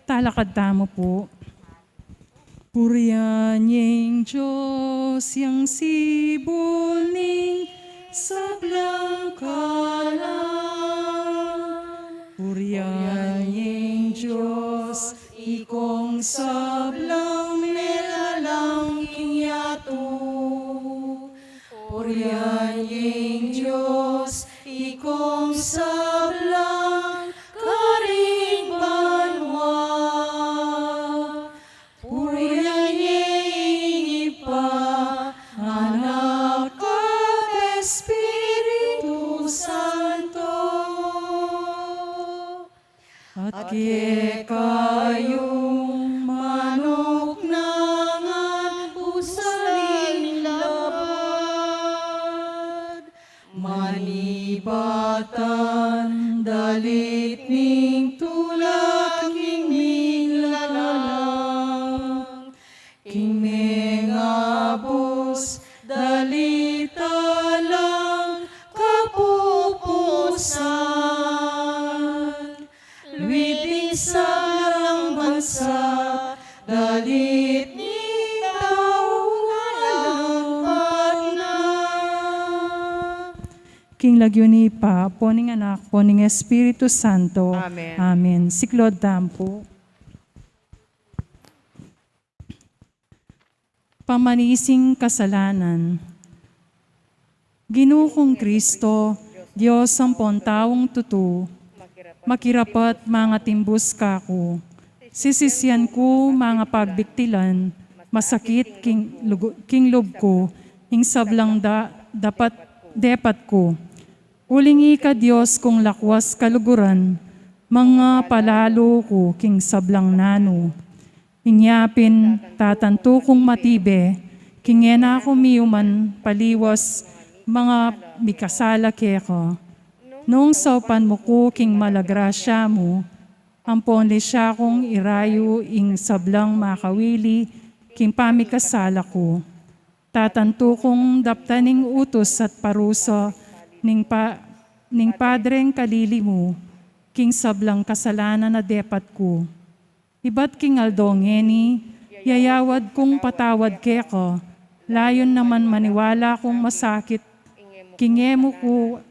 Talakad tamo po. Purihan yung Diyos, yung sibuling sablang kalang. Purihan yung Diyos, ikong sablang melalang inyato. Purihan yung Diyos, ikong sablang karing banwa. Purihan yung ipa, anak at Espiritu Santo. At kayong manok nangan usaling labad, manibatan dalit ning tulak king minlalang, king mengabos dalita lang kapupusan. Luwiting sarang bansa, dalit ni taungalang na. King Lagyuni pa, poning anak, poning Espiritu Santo. Amen. Amen. Siklod tampo. Pamanising kasalanan. Ginoo kong Kristo, Diyos ang taong tutu, makirapat mga timbus kako. Sisisyan ko mga pagbiktilan, masakit king loob ko, ing sablang dapat ko. Ulingi ka Diyos kung lakwas kaluguran, mga palalo ko king sablang nano. Inyapin tatanto kong matibe, kingena ko miuman paliwas, mga mikasala keko. Noong saupan mo ko king malagrasya mo, ampon li siya kong irayo ing sablang makawili, king pamikasala ko. Tatanto kong daptaning utos at parusa, ning padreng kalili mo, king sablang kasalanan na depat ko. Iba't king aldongeni, yayawad kong patawad keko, layon naman maniwala kong masakit, king emo ko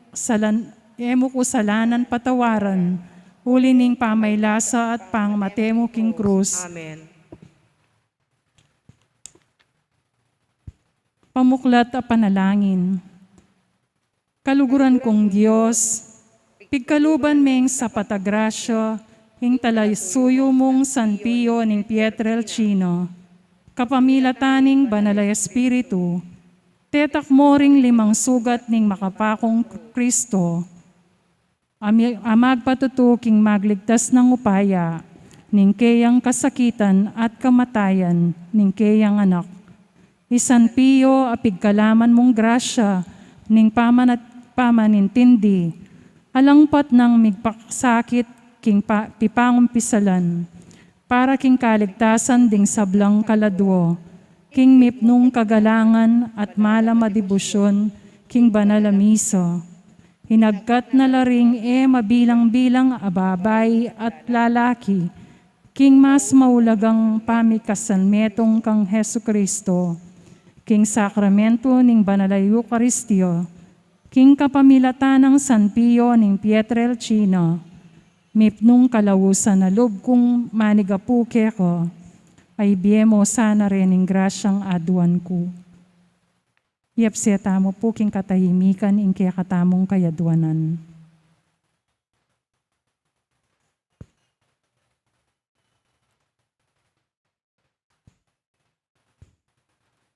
salanan patawaran, uli ning pamaylasa at pangmatemo king krus. Amen. Pamuklat a panalangin. Kaluguran kong Diyos, pigkaluban meng sa patagrasya, ing talaysuyo mong San Pio ning Pietrelcino, kapamilataning banalay Espiritu, tetak mo ring 5 sugat ning makapakong Kristo, amag patutuking magligtas ng upaya, ning kayang kasakitan at kamatayan, ning kayang anak. Isan Pio, apigkalaman mong grasya, ning pamanintindi, alangpat ng migpaksakit, king pipangumpisalan, para king kaligtasan ding sablang kaladwo, king mipnung kagalangan at malamadibusyon, king banalamiso. Hinagkat na laring mabilang-bilang ababay at lalaki, king mas maulagang pamikasan metong kang Hesu Kristo, king sakramento ning banalay Eukaristio, king kapamilatan ng San Pio ning Pietrelcino, mipnung kalawusan na loob kong manigapuke ko, ay biyemo sana rin ng grasyang aduan ko. Yapseta mo po king katahimikan ing kaya katamong kayaduanan.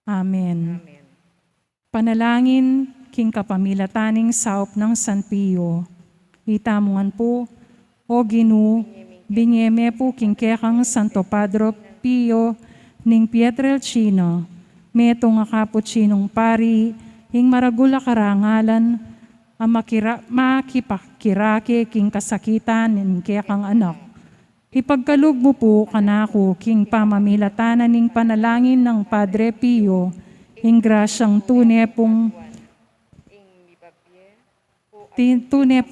Amen. Amen. Panalangin king kapamilataning saup ng San Pio. Itamungan po, o Ginoo, bingeme po king kekang Santo Padre Pio ning Pietrelcino, metong akapuchinong pari, ing maragula karangalan, ang makipakirake king kasakitan ning kekang anak. Ipagkalug mo po kanako king pamamilatanan ning panalangin ng Padre Pio, ing grasyang tunay pong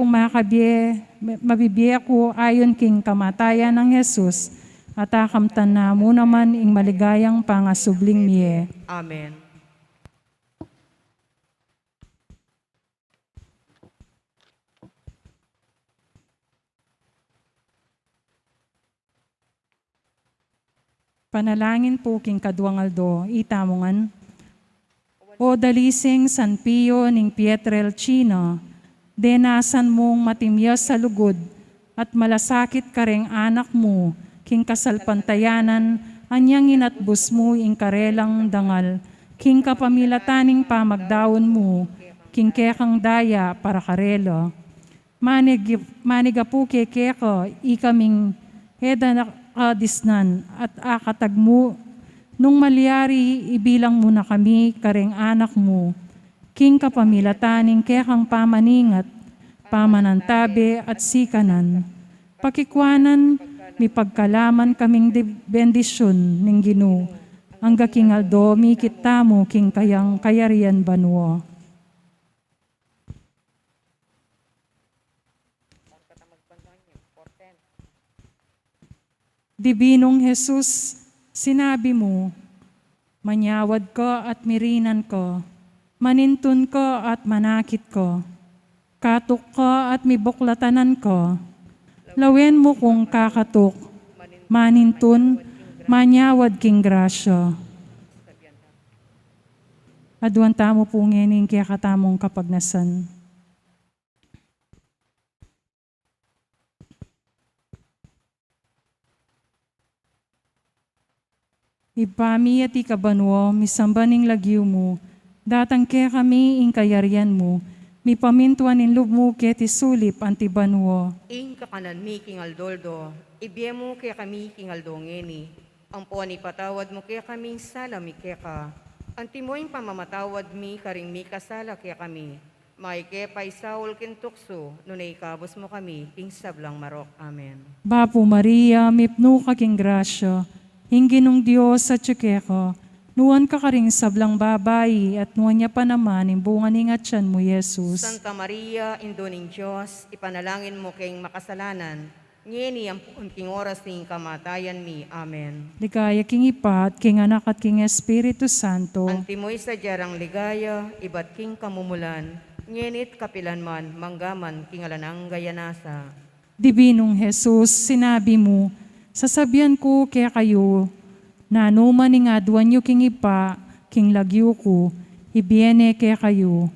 makabye, mabibiya ko ayon king kamatayan ng Jesus, at akamtan na mo naman ing maligayang pangasubling miye. Amen. Panalangin po king Kaduangaldo, itamongan. O dalising San Pio ning Pietrelcina, denasan mong matimyas sa lugod at malasakit ka ring anak mo, king kasalpantayanan, anyang inatbus mo ing karelang dangal, king kapamilataning pamagdawon mo, king kekang daya para karelo. Manigapu kekeko, ikaming edanak kadisnan at akatagmo, nung malyari ibilang mo na kami kareng anak mo, king kapamilataning kekang pamaningat, pamanantabe at sikanan. Pakikwanan, mi pagkalaman kaming bendisyon ning Ginoo, ang gakingaldo mi kitamo king kayang kayarian banwo. Dibinong Jesus, sinabi mo, manyawad ko at mirinan ko, manintun ko at manakit ko, katok ko at mibuklatanan ko, lawen mo kung kakatok, manintun, manyawad king grasya. Aduan tamo po ngening kaya katamong kapagnasan. Ipami at ikabanwo, misambaning lagyo mo, datang kaya kami ing kayarian mo, mi pamintuan in lub mo ket isulip antibanwo. Ing kakanan mi kingaldoldo, ibiye mo kaya kami kingaldongeni. Ang puan ipatawad mo kaya kaming sala mi kaya ka. Antimoing pamamatawad mi karing mi kasala kaya kami. May kaya pa'y Saul kintukso, nunay kabos mo kami, king sablang marok. Amen. Bapo Maria, mipno ka king grasya, hinginong Diyos sa tsukeko, nuwan ka karing sablang babayi at nuwan niya pa naman imbungan ingatyan mo, Yesus. Santa Maria, Indo ning Diyos, ipanalangin mo kayong makasalanan, ngeni ang king oras ning kamatayan mi. Amen. Ligaya king ipat, king anak at king Espiritu Santo. Antimoy sa jarang ligaya, ibat king kamumulan, ngenit kapilanman, manggaman, king alanang gayanasa. Dibinong Jesus, sinabi mo, sasabihan ko kaya kayo, na anuman nga aduan nyo king ipa, king lagyo ko, ibiene kaya kayo.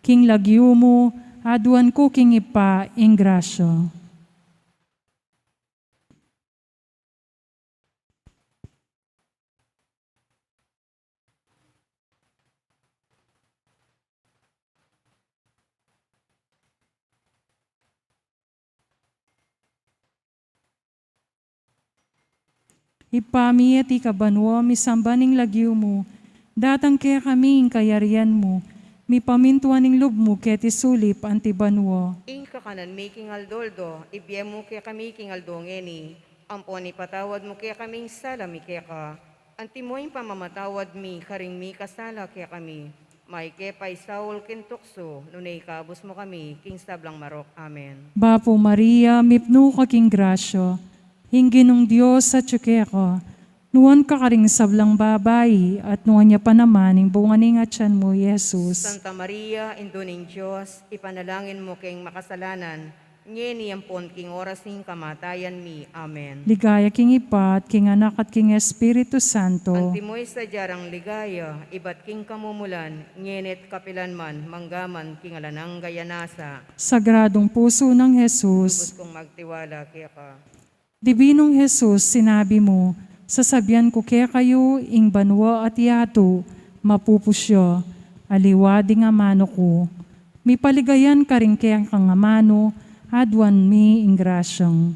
King lagyo mo, aduan ko king ipa, ing grasya. Ipami at ikabanwa, misambaning lagyo mo, datang kaya kami ing kayarian mo, mi pamintuan ing lub mo ket isulip antibanwa. Ing kakanan mi kingaldoldo, ibiye mo kaya kami kingaldongeni. Ang puan ipatawad mo kaya kaming sala mi kaya ka. Antimoing pamamatawad mi karing mi kasala kaya kami. May kaya pa'y Saul kintukso, nunay kabos mo kami, king sablang marok. Amen. Bapo Maria, mipno ka king grasya, hinginong Diyos sa tsukeko, nuwan ka karing sablang babayi at nuwan niya pa naman imbungan ingatyan mo, Yesus. Santa Maria, Indo ning Diyos, ipanalangin mo kayong makasalanan, ngeni ang pon king oras ning kamatayan mi. Amen. Ligaya king ipat, king anak at king Espiritu Santo. Antimoy sa jarang ligaya, ibat king kamumulan, ngenit kapilanman, manggaman, king alanang gayanasa. Sagradong puso ng Lubos Jesus, kong magtiwala kaya ka. Dibinong Jesus, sinabi mo, sasabihan ko kaya kayo, ing banwa at yato, mapupusyo, aliwadi nga mano ko. Mi paligayan ka rin kaya kang amano, adwan mi ing grasyang.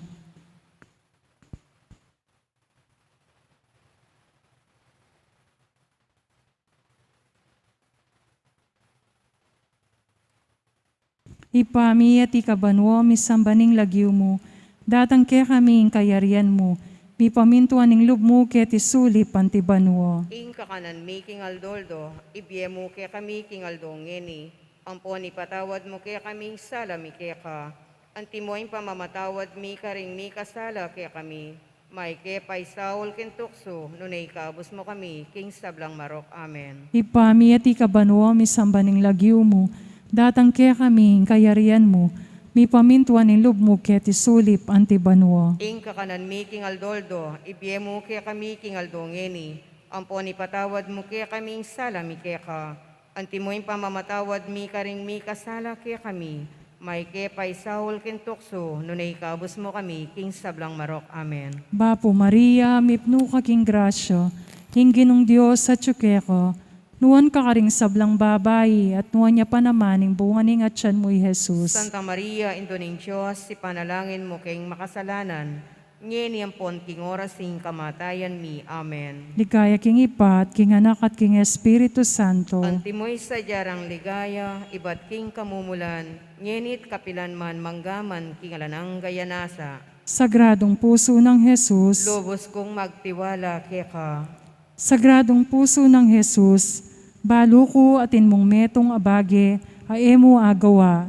Ipami at ikabanwa, misambaning lagyo mo, datang kaya kami ing kayarian mo, mi pamintuan ing lub mo ket isulip antibanwa. Ing kakanan mi kingaldoldo, ibiye mo kaya kami kingaldongeni. Ang puan ipatawad mo kaya kaming sala mi kaya ka. Antimoing pamamatawad mi karing mi kasala kaya kami. May kepay Saul kintukso, nunay kabus mo kami, king sablang marok. Amen. Ipami at ikabanwa misambaning lagyo mo, datang kaya kami kayarian mo, mi pamintuan ng loob mo ket isulip antibanwa. Ing kakanan mi king Aldoldo, ibiye mo kaya kami king Aldongeni. Ampon ipatawad mo kaya kaming sala mi kaya ka. Antimoy pamamatawad mi karing mi kasala kaya kami. May kepay Saul kintukso, nunay kabus mo kami, king sablang marok. Amen. Bapo Maria, mipno ka king grasya, hinggin ng Diyos sa tsukeko, nuwan ka karing sablang babae, at nuwan niya pa naman ng bunga ning atyan mo, Jesus. Santa Maria, Indo ng Diyos, si panalangin mo king makasalanan, ngeni ampon king oras ing kamatayan mi. Amen. Ligaya king ipat, king anak at king Espiritu Santo. Antimoy sa jarang ligaya, iba't king kamumulan, ngenit kapilan man manggaman king alanang gayanasa. Sagradong puso ng Jesus, Lobos kong magtiwala keka. Sagradong puso ng Jesus, balo ko atin mong metong abage, aemo agawa,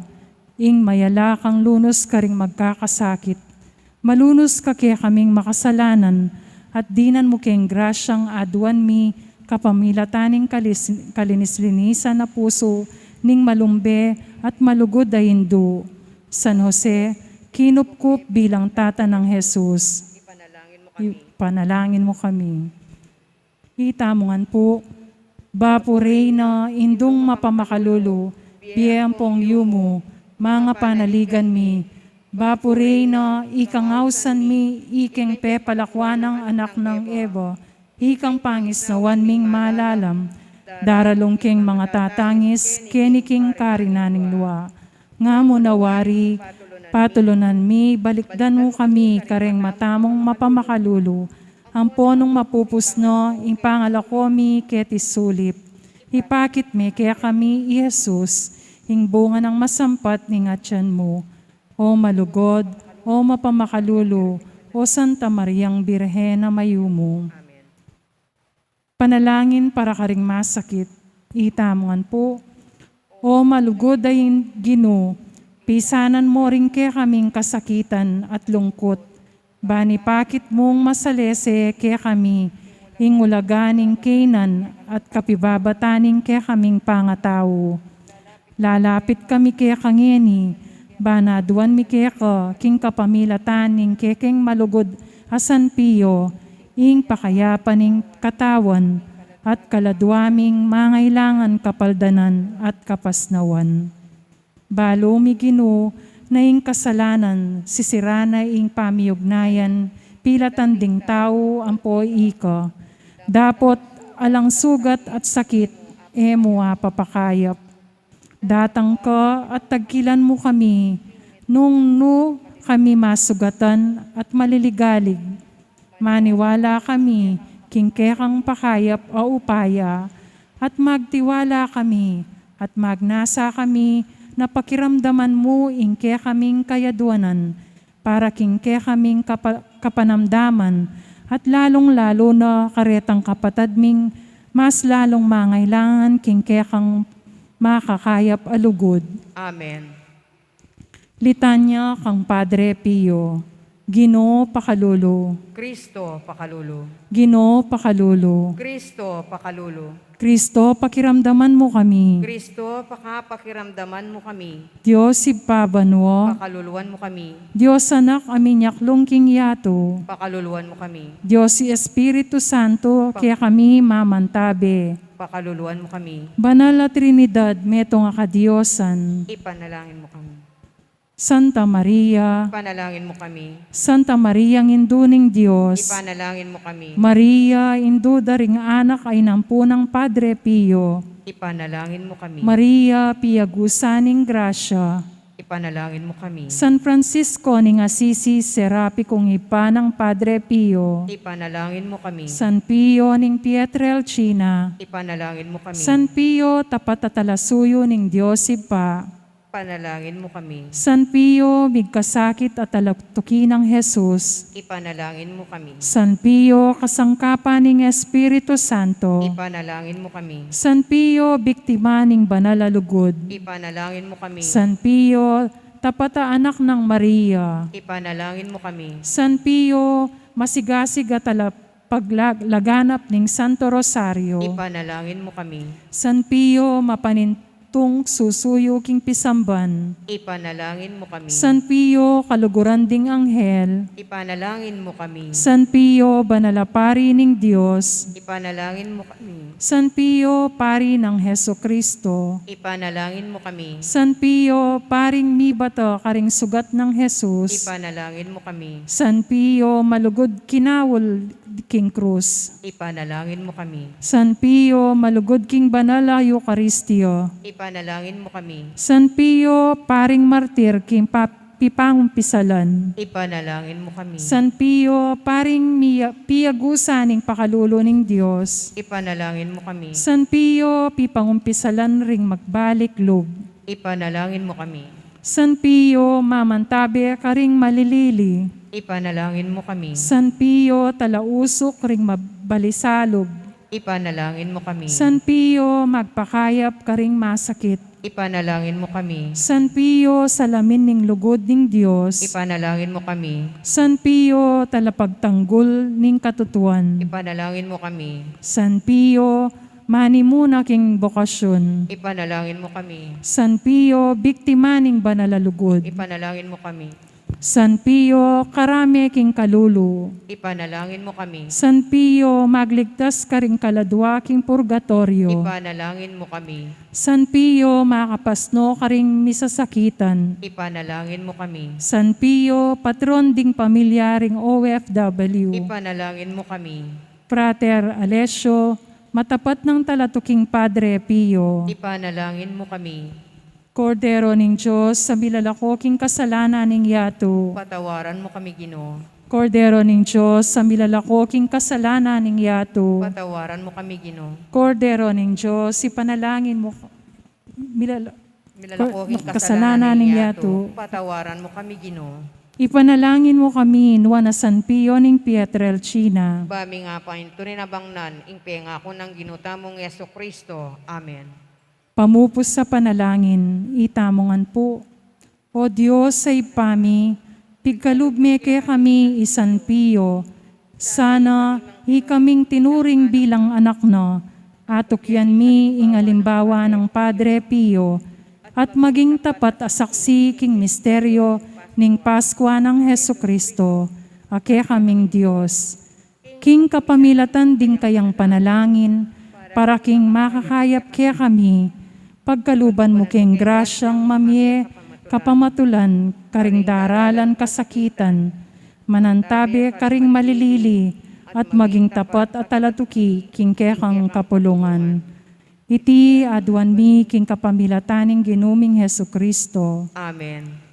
ing mayala kang lunos karing magkakasakit. Malunos ka kaya kaming makasalanan, at dinan mo keng grasyang aduan mi, kapamilataning kalinis-linisan na puso, ning malumbe at malugod na hindu. San Jose, kinupkup bilang tata ng Jesus. Ipanalangin mo kami. Panalangin mo kami. Itamungan po, Bapo Reyna, indong mapamakalulu, biyampong yumo, mga panaligan mi, Bapo Reyna, ikangausan mi, ikeng pepalakwan ng anak ng Eva, ikang pangis na wanming malalam, daralong king mga tatangis, keniking karinaning luwa. Nga mo nawari, patulunan mi, balikdan mo kami, kareng matamong mapamakalulu, ang ponong mapupusno, ing pangalako mi, ketis sulip. Ipakit mi, kaya kami, i Jesus, ing bunga ng masampat ning atyan mo. O malugod, o mapamakalulu, o Santa Mariang Birhen na mayumo. Panalangin para karing masakit, itamungan po. O malugod ay Ginoo, pisanan mo rin kaya kaming kasakitan at lungkot. Bani pakit mong masalese kaya kami, ingulaganing kainan at kapibabataning kaya kaming pangatao. Lalapit kami kaya kangeni, banaduan mi keka, king kapamilataning kekeng malugod asan piyo, ing pakayapaning katawan, at kaladwaming mangailangan kapaldanan at kapasnawan. Balo mi Ginoo, na ing kasalanan, sisirana ing pamiyugnayan, pilatanding tao ampoy ika. Dapot alang sugat at sakit, emo papakayap. Datang ka at tagkilan mo kami, nung kami masugatan at maliligalig. Maniwala kami, kingkekang pakayap o upaya, at magtiwala kami, at magnasa kami, na pakiramdaman mo ingke kaming kayaduanan, para kingke kaming kapanamdaman, at lalong-lalo na karetang kapatadming, mas lalong mangailangan kingkekang makakayap alugod. Amen. Litanya kang Padre Pio. Ginoo pakalulu. Kristo pakalulu. Ginoo pakalulu. Kristo pakalulu. Kristo pakiramdaman mo kami. Kristo pakiramdaman mo kami. Diyos ipabanwo. Pakaluluan mo kami. Diyos anak aminyaklong king yato. Pakaluluan mo kami. Diyos si Espiritu Santo kaya kami mamantabe. Pakaluluan mo kami. Banal na Trinidad metong akadiosan. Ipanalangin mo kami. Santa Maria, Ipanalangin mo kami. Santa Maria ng induning Diyos, Ipanalangin mo kami. Maria, induda ring anak ay nampunang Padre Pio, Ipanalangin mo kami. Maria, piagusaning grasya, Ipanalangin mo kami. San Francisco ning Assisi, serapi kong ipa ng Padre Pio, Ipanalangin mo kami. San Pio ning Pietrelcina, Ipanalangin mo kami. San Pio, tapat at talasuyo ning Diyos ipa, Ipanalangin mo kami. San Pio, bigkasakit at alaktuki ng Jesus, Ipanalangin mo kami. San Pio, kasangkapan ng Espiritu Santo, Ipanalangin mo kami. San Pio, biktima ng banal na lugod, Ipanalangin mo kami. San Pio, tapat na anak ng Maria, Ipanalangin mo kami. San Pio, masigasig at paglaganap ng Santo Rosario, Ipanalangin mo kami. San Pio, mapanintong susuyo king pisamban, Ipanalangin mo kami. San Pio, kaluguran ding anghel, Ipanalangin mo kami. San Pio, banalapari ning Diyos, Ipanalangin mo kami. San Pio, pari ng Heso Kristo, Ipanalangin mo kami. San Pio, paring mibato karing sugat ng Jesus, Ipanalangin mo kami. San Pio, malugod kinawol king krus, Ipanalangin mo kami. San Pio, malugod king banal a Eukaristio, Ipanalangin mo kami. San Pio, paring martir king pipangumpisalan, Ipanalangin mo kami. San Pio, paring piagusaning pakalulo ng Diyos, Ipanalangin mo kami. San Pio, pipangumpisalan ring magbalik loob, Ipanalangin mo kami. San Pio, mamantabi karing malilili, Ipanalangin mo kami. San Pio, talausok ring mabalisalog, Ipanalangin mo kami. San Pio, magpakayap karing masakit, Ipanalangin mo kami. San Pio, salamin ning lugod ning Dios, Ipanalangin mo kami. San Pio, talapagtanggol ning katutuan, Ipanalangin mo kami. San Pio, manimuna king bokasyon, Ipanalangin mo kami. San Pio, biktima ning banalalugod, Ipanalangin mo kami. San Pio, karami king kalulu, Ipanalangin mo kami. San Pio, magligtas karing kaladwa king purgatorio, Ipanalangin mo kami. San Pio, makapasno karing misasakitan, Ipanalangin mo kami. San Pio, patron ding pamilyaring OFW, Ipanalangin mo kami. Frater Alessio, matapat ng talatuking Padre Pio, Ipanalangin mo kami. Kordero ning Diyos, sa milalakoking kasalanan ning yato, Patawaran mo kami, Ginoo. Kordero ning Diyos, sa milalakoking kasalanan ning yato, Patawaran mo kami, Ginoo. Kordero ning Diyos, ipanalangin mo Milalakoking kasalanan kasalanan ning ng yato. yato. Patawaran mo kami, Ginoo. Ipanalangin mo kami, nuwa na San Pio ning Pietrelcina. Bami nga pa ito rin abangnan, ingpenga ko ng ginutamong Yeso Kristo. Amen. Pamupos sa panalangin, itamongan po. O Diyos sa ipami, pigkalubme ke kami isan Pio. Sana ikaming tinuring bilang anak na, atukyan mi ingalimbawa ng Padre Pio, at maging tapat asaksi king misteryo ning Paskwa ng Heso Kristo, ake kaming Diyos. King kapamilatan ding kayang panalangin, para king makakayap ke kami, pagkaluban mo king grasyang mamye, kapamatulan, karing daralan kasakitan, manantabi karing malilili, at maging tapat at talatuki king kekang kapulungan. Iti aduan mi king kapamilataning ginuming Heso Kristo. Amen.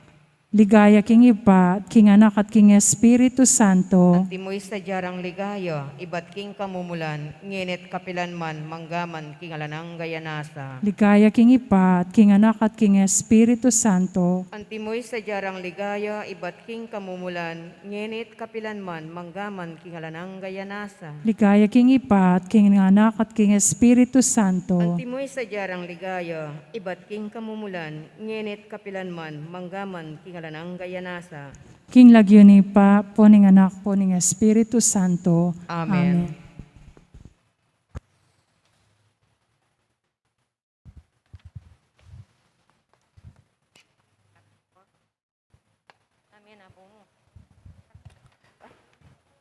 Ligaya king Iba, king Anak at king Espiritu Santo. At timoy sa jarang ligaya, ibat king kamumulan, nginit kapilan man, manggaman, king alanang gayanasa. Ligaya king Iba, king Anak at king Espiritu Santo. Antimoy sa jarang ligaya, ibat king kamumulan, nginit kapilan man, manggaman, king alanang gayanasa. Ligaya king Iba, king Anak at king Espiritu Santo. Antimoy sa jarang ligaya, ibat king kamumulan, nginit kapilan man, manggaman, king alanang gayanasa. King lagyo ni Pa, po ning Anak, po ning Espiritu Santo. Amen.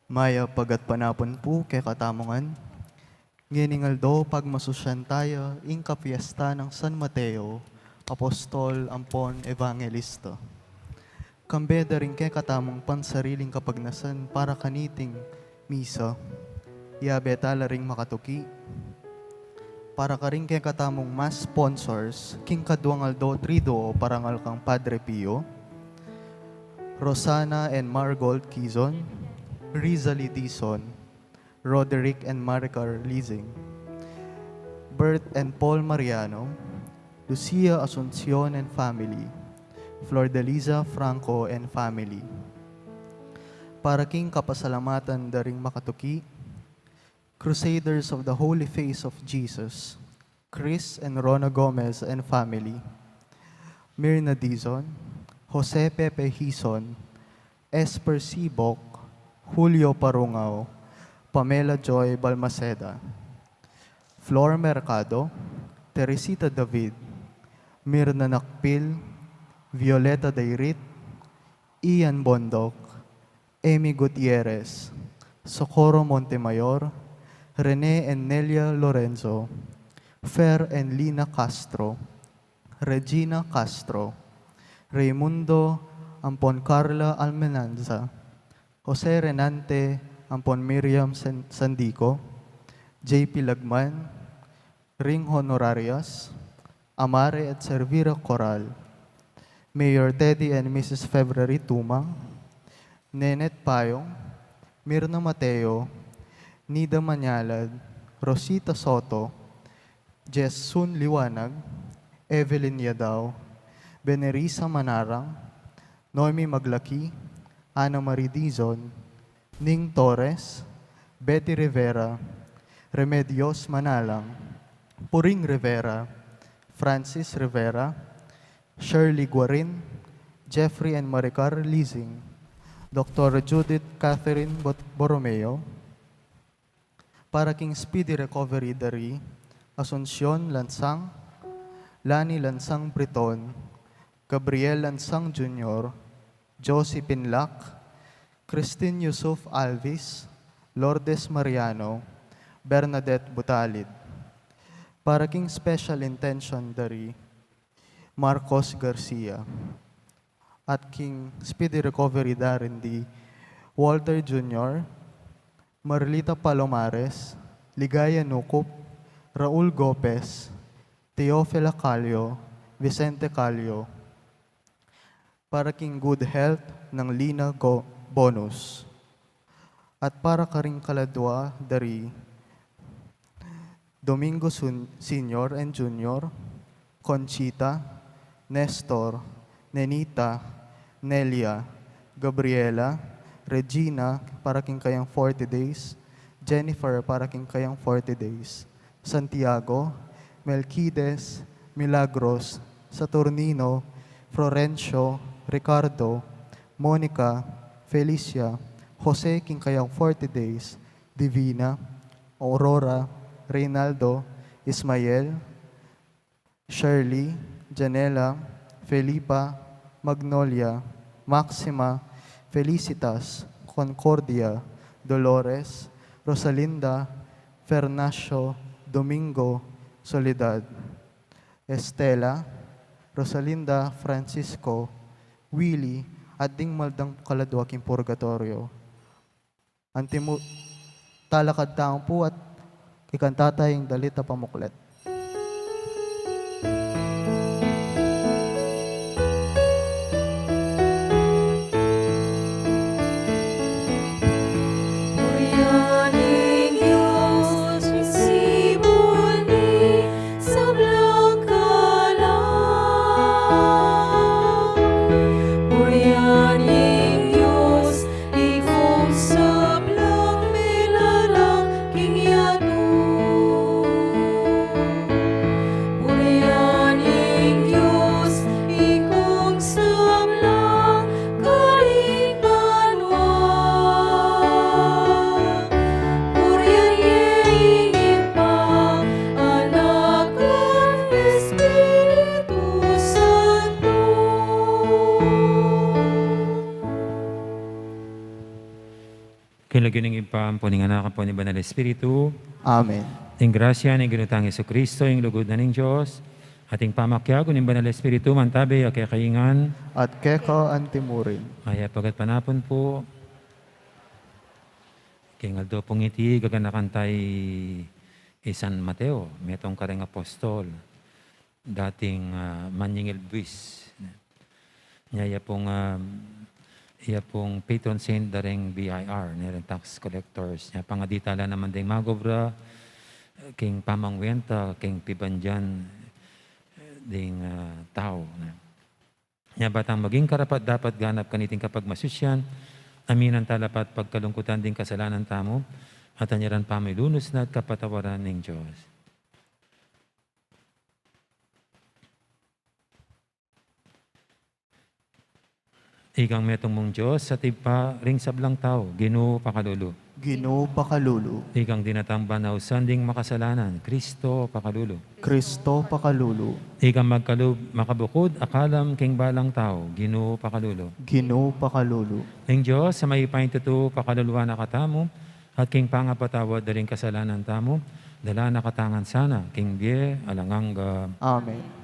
Maya pagat panapon po kay katamongan. Nginingal do pagmasusyan tayo ing kapiesta ng San Mateo, Apostol Ampon Evangelista. Kambeda rin kay katamong pansariling kapagnasan para kaniting misa. Yabe tala ring makatuki. Para ka rin kay katamong mas sponsors, king kaduangal do trido parangal kang Padre Pio, Rosana and Margold Quizon, Rizali Dizon, Roderick and Maricar Lizing, Bert and Paul Mariano, Lucia Asuncion and family, Flor de Liza Franco and family. Para king kapasalamatan daring makatuki, Crusaders of the Holy Face of Jesus, Chris and Rona Gomez and family, Mirna Dizon, Jose Pepe Hison, Esper Sibok, Julio Parungaw, Pamela Joy Balmaceda, Flor Mercado, Teresita David, Mirna Nakpil, Violeta Dairit, Ian Bondok, Amy Gutierrez, Socorro Montemayor, Rene Enelia Lorenzo, Fer Enlina Castro, Regina Castro, Raimundo Ampon Carla Almenanza, Jose Renante Ampon Miriam Sandico, JP Lagman, Ring Honorarias, Amare at Servira Coral, Mayor Teddy and Mrs. February Tumang, Nenet Payong, Mirna Mateo, Nida Manyalad, Rosita Soto, Jess Sun Liwanag, Evelyn Yadao, Benerisa Manarang, Noemi Maglaki, Ana Marie Dizon, Ning Torres, Betty Rivera, Remedios Manalang, Puring Rivera, Francis Rivera, Shirley Guarin, Jeffrey and Maricar Leasing, Dr. Judith Catherine Borromeo, para King Speedy Recovery Dari, Asuncion Lansang, Lani Lansang Briton, Gabriel Lansang Jr., Josie Pinlac, Christine Yusuf Alvis, Lourdes Mariano, Bernadette Butalid. Para King Special Intention Dari, Marcos Garcia. At King Speedy Recovery Darin Walter Jr., Marlita Palomares, Ligaya Nukup, Raul Gopez, Teofila Calio, Vicente Calio. Para King Good Health ng Lina Bonus. At para karing kaladwa dari Domingo Senior and Junior, Conchita, Nestor, Nenita, Nelia, Gabriela, Regina, para king kayang 40 days, Jennifer, para king kayang 40 days, Santiago, Melquides, Milagros, Saturnino, Florencio, Ricardo, Monica, Felicia, Jose, king kayang 40 days, Divina, Aurora, Reynaldo, Ismael, Shirley, Janela, Felipa, Magnolia, Maxima, Felicitas, Concordia, Dolores, Rosalinda, Fernacio, Domingo, Soledad, Estela, Rosalinda, Francisco, Willie, at ding maldang kaladwaking purgatorio. Antimu talakad taong po at ikantatayong dalita pamuklet. Kinlagyuning ipam po ning anak po ni Banal Espiritu, Amen. ing grasya ni ginutang Hesus Kristo, ing lugod na ning Diyos, ating pamakyago ning Banal Espiritu, mantabi, akaya kaingan, At keko antimurin. maya pagat panapon po, kingaldo pong iti, gaganakan tay San Mateo, metong kareng apostol, dating Manyingil Buwis. Iya pong patron saint dareng BIR, nireng tax collectors. Niya pangaditala naman ding magobra, king pamangwenta, king pibanjan, ding tao. Niya batang maging karapat dapat ganap kaniting kapag masusyan, aminan talapat pagkalungkutan ding kasalanan tamo, at anyaran pamilunos na at kapatawaran ng Diyos. Ikang metong mong Diyos sa tipa ring sablang tao, Ginoo pakalulu. Ginoo pakalulu. Ikang dinatambang na usanding makasalanan, Kristo pakalulu. Kristo pakalulu. Ikang makabukod akalam king balang tao, Ginoo pakalulu. Ginoo pakalulu. Ing Diyos sa may paintuto pakaluluwa na katamo, at king pangapatawad daling kasalanan tamo, dala nakatangan sana, king biye alanganga. Amen.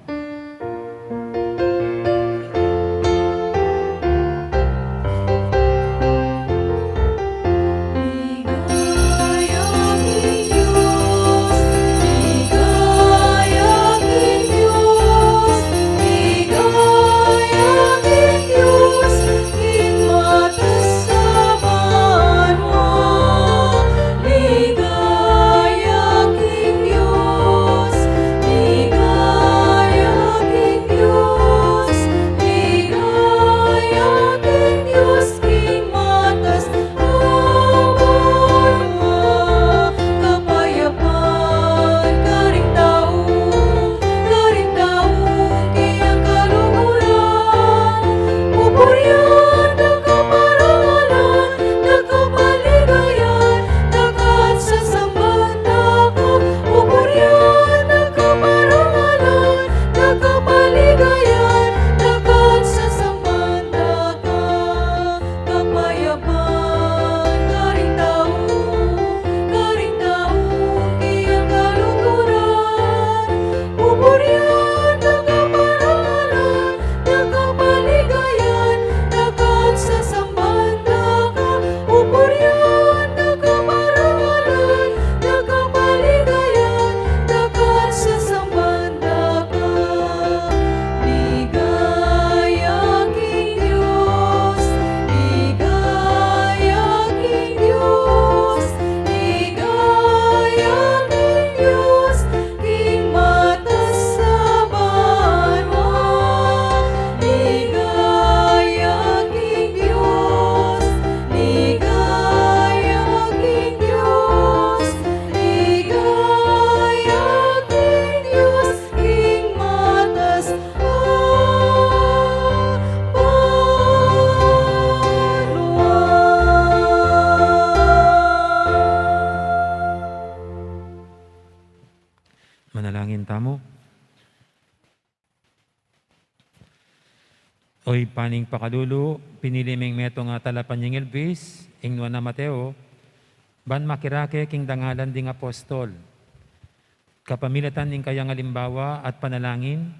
Manalangin tamo. Oy paning pakalulu, pinili ming meto nga talapan yung Elvis, ingnuan na Mateo, ban makirake king dangalan ding apostol. Kapamilatan ning kayang alimbawa at panalangin,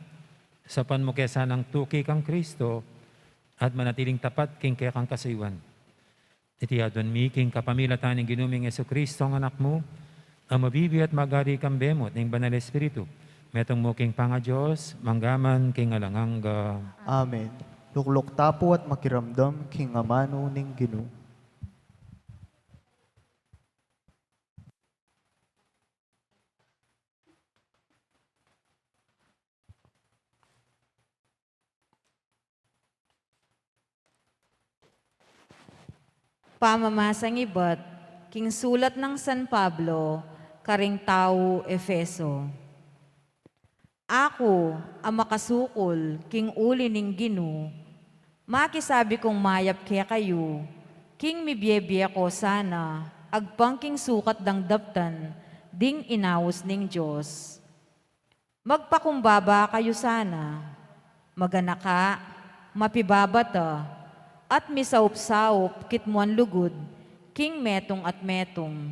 sa panmukesa ng tuki kang Kristo, at manatiling tapat king kaya kang kasaywan. Itiyadon mi king kapamilatan ng ginuming Yesu Kristo ang anak mo, ang mabibi at magari kang bemot ng Banal Espiritu. Metong mo king panga Diyos, manggaman king alanganga. Amen. Luklok tapo at makiramdam king amano ning Ginoo. Pamamasang ibat, king sulat ng San Pablo, karing tao Efeso. Ako, ang makasukol, king uli ning Ginoo, makisabi kong mayap kaya kayo, king mibyebiya ko sana, agpang king sukat dang daptan, ding inawos ning Diyos. Magpakumbaba kayo sana, maganaka, mapibabata, at misaup-saup kitmuan lugod, king metong at metong.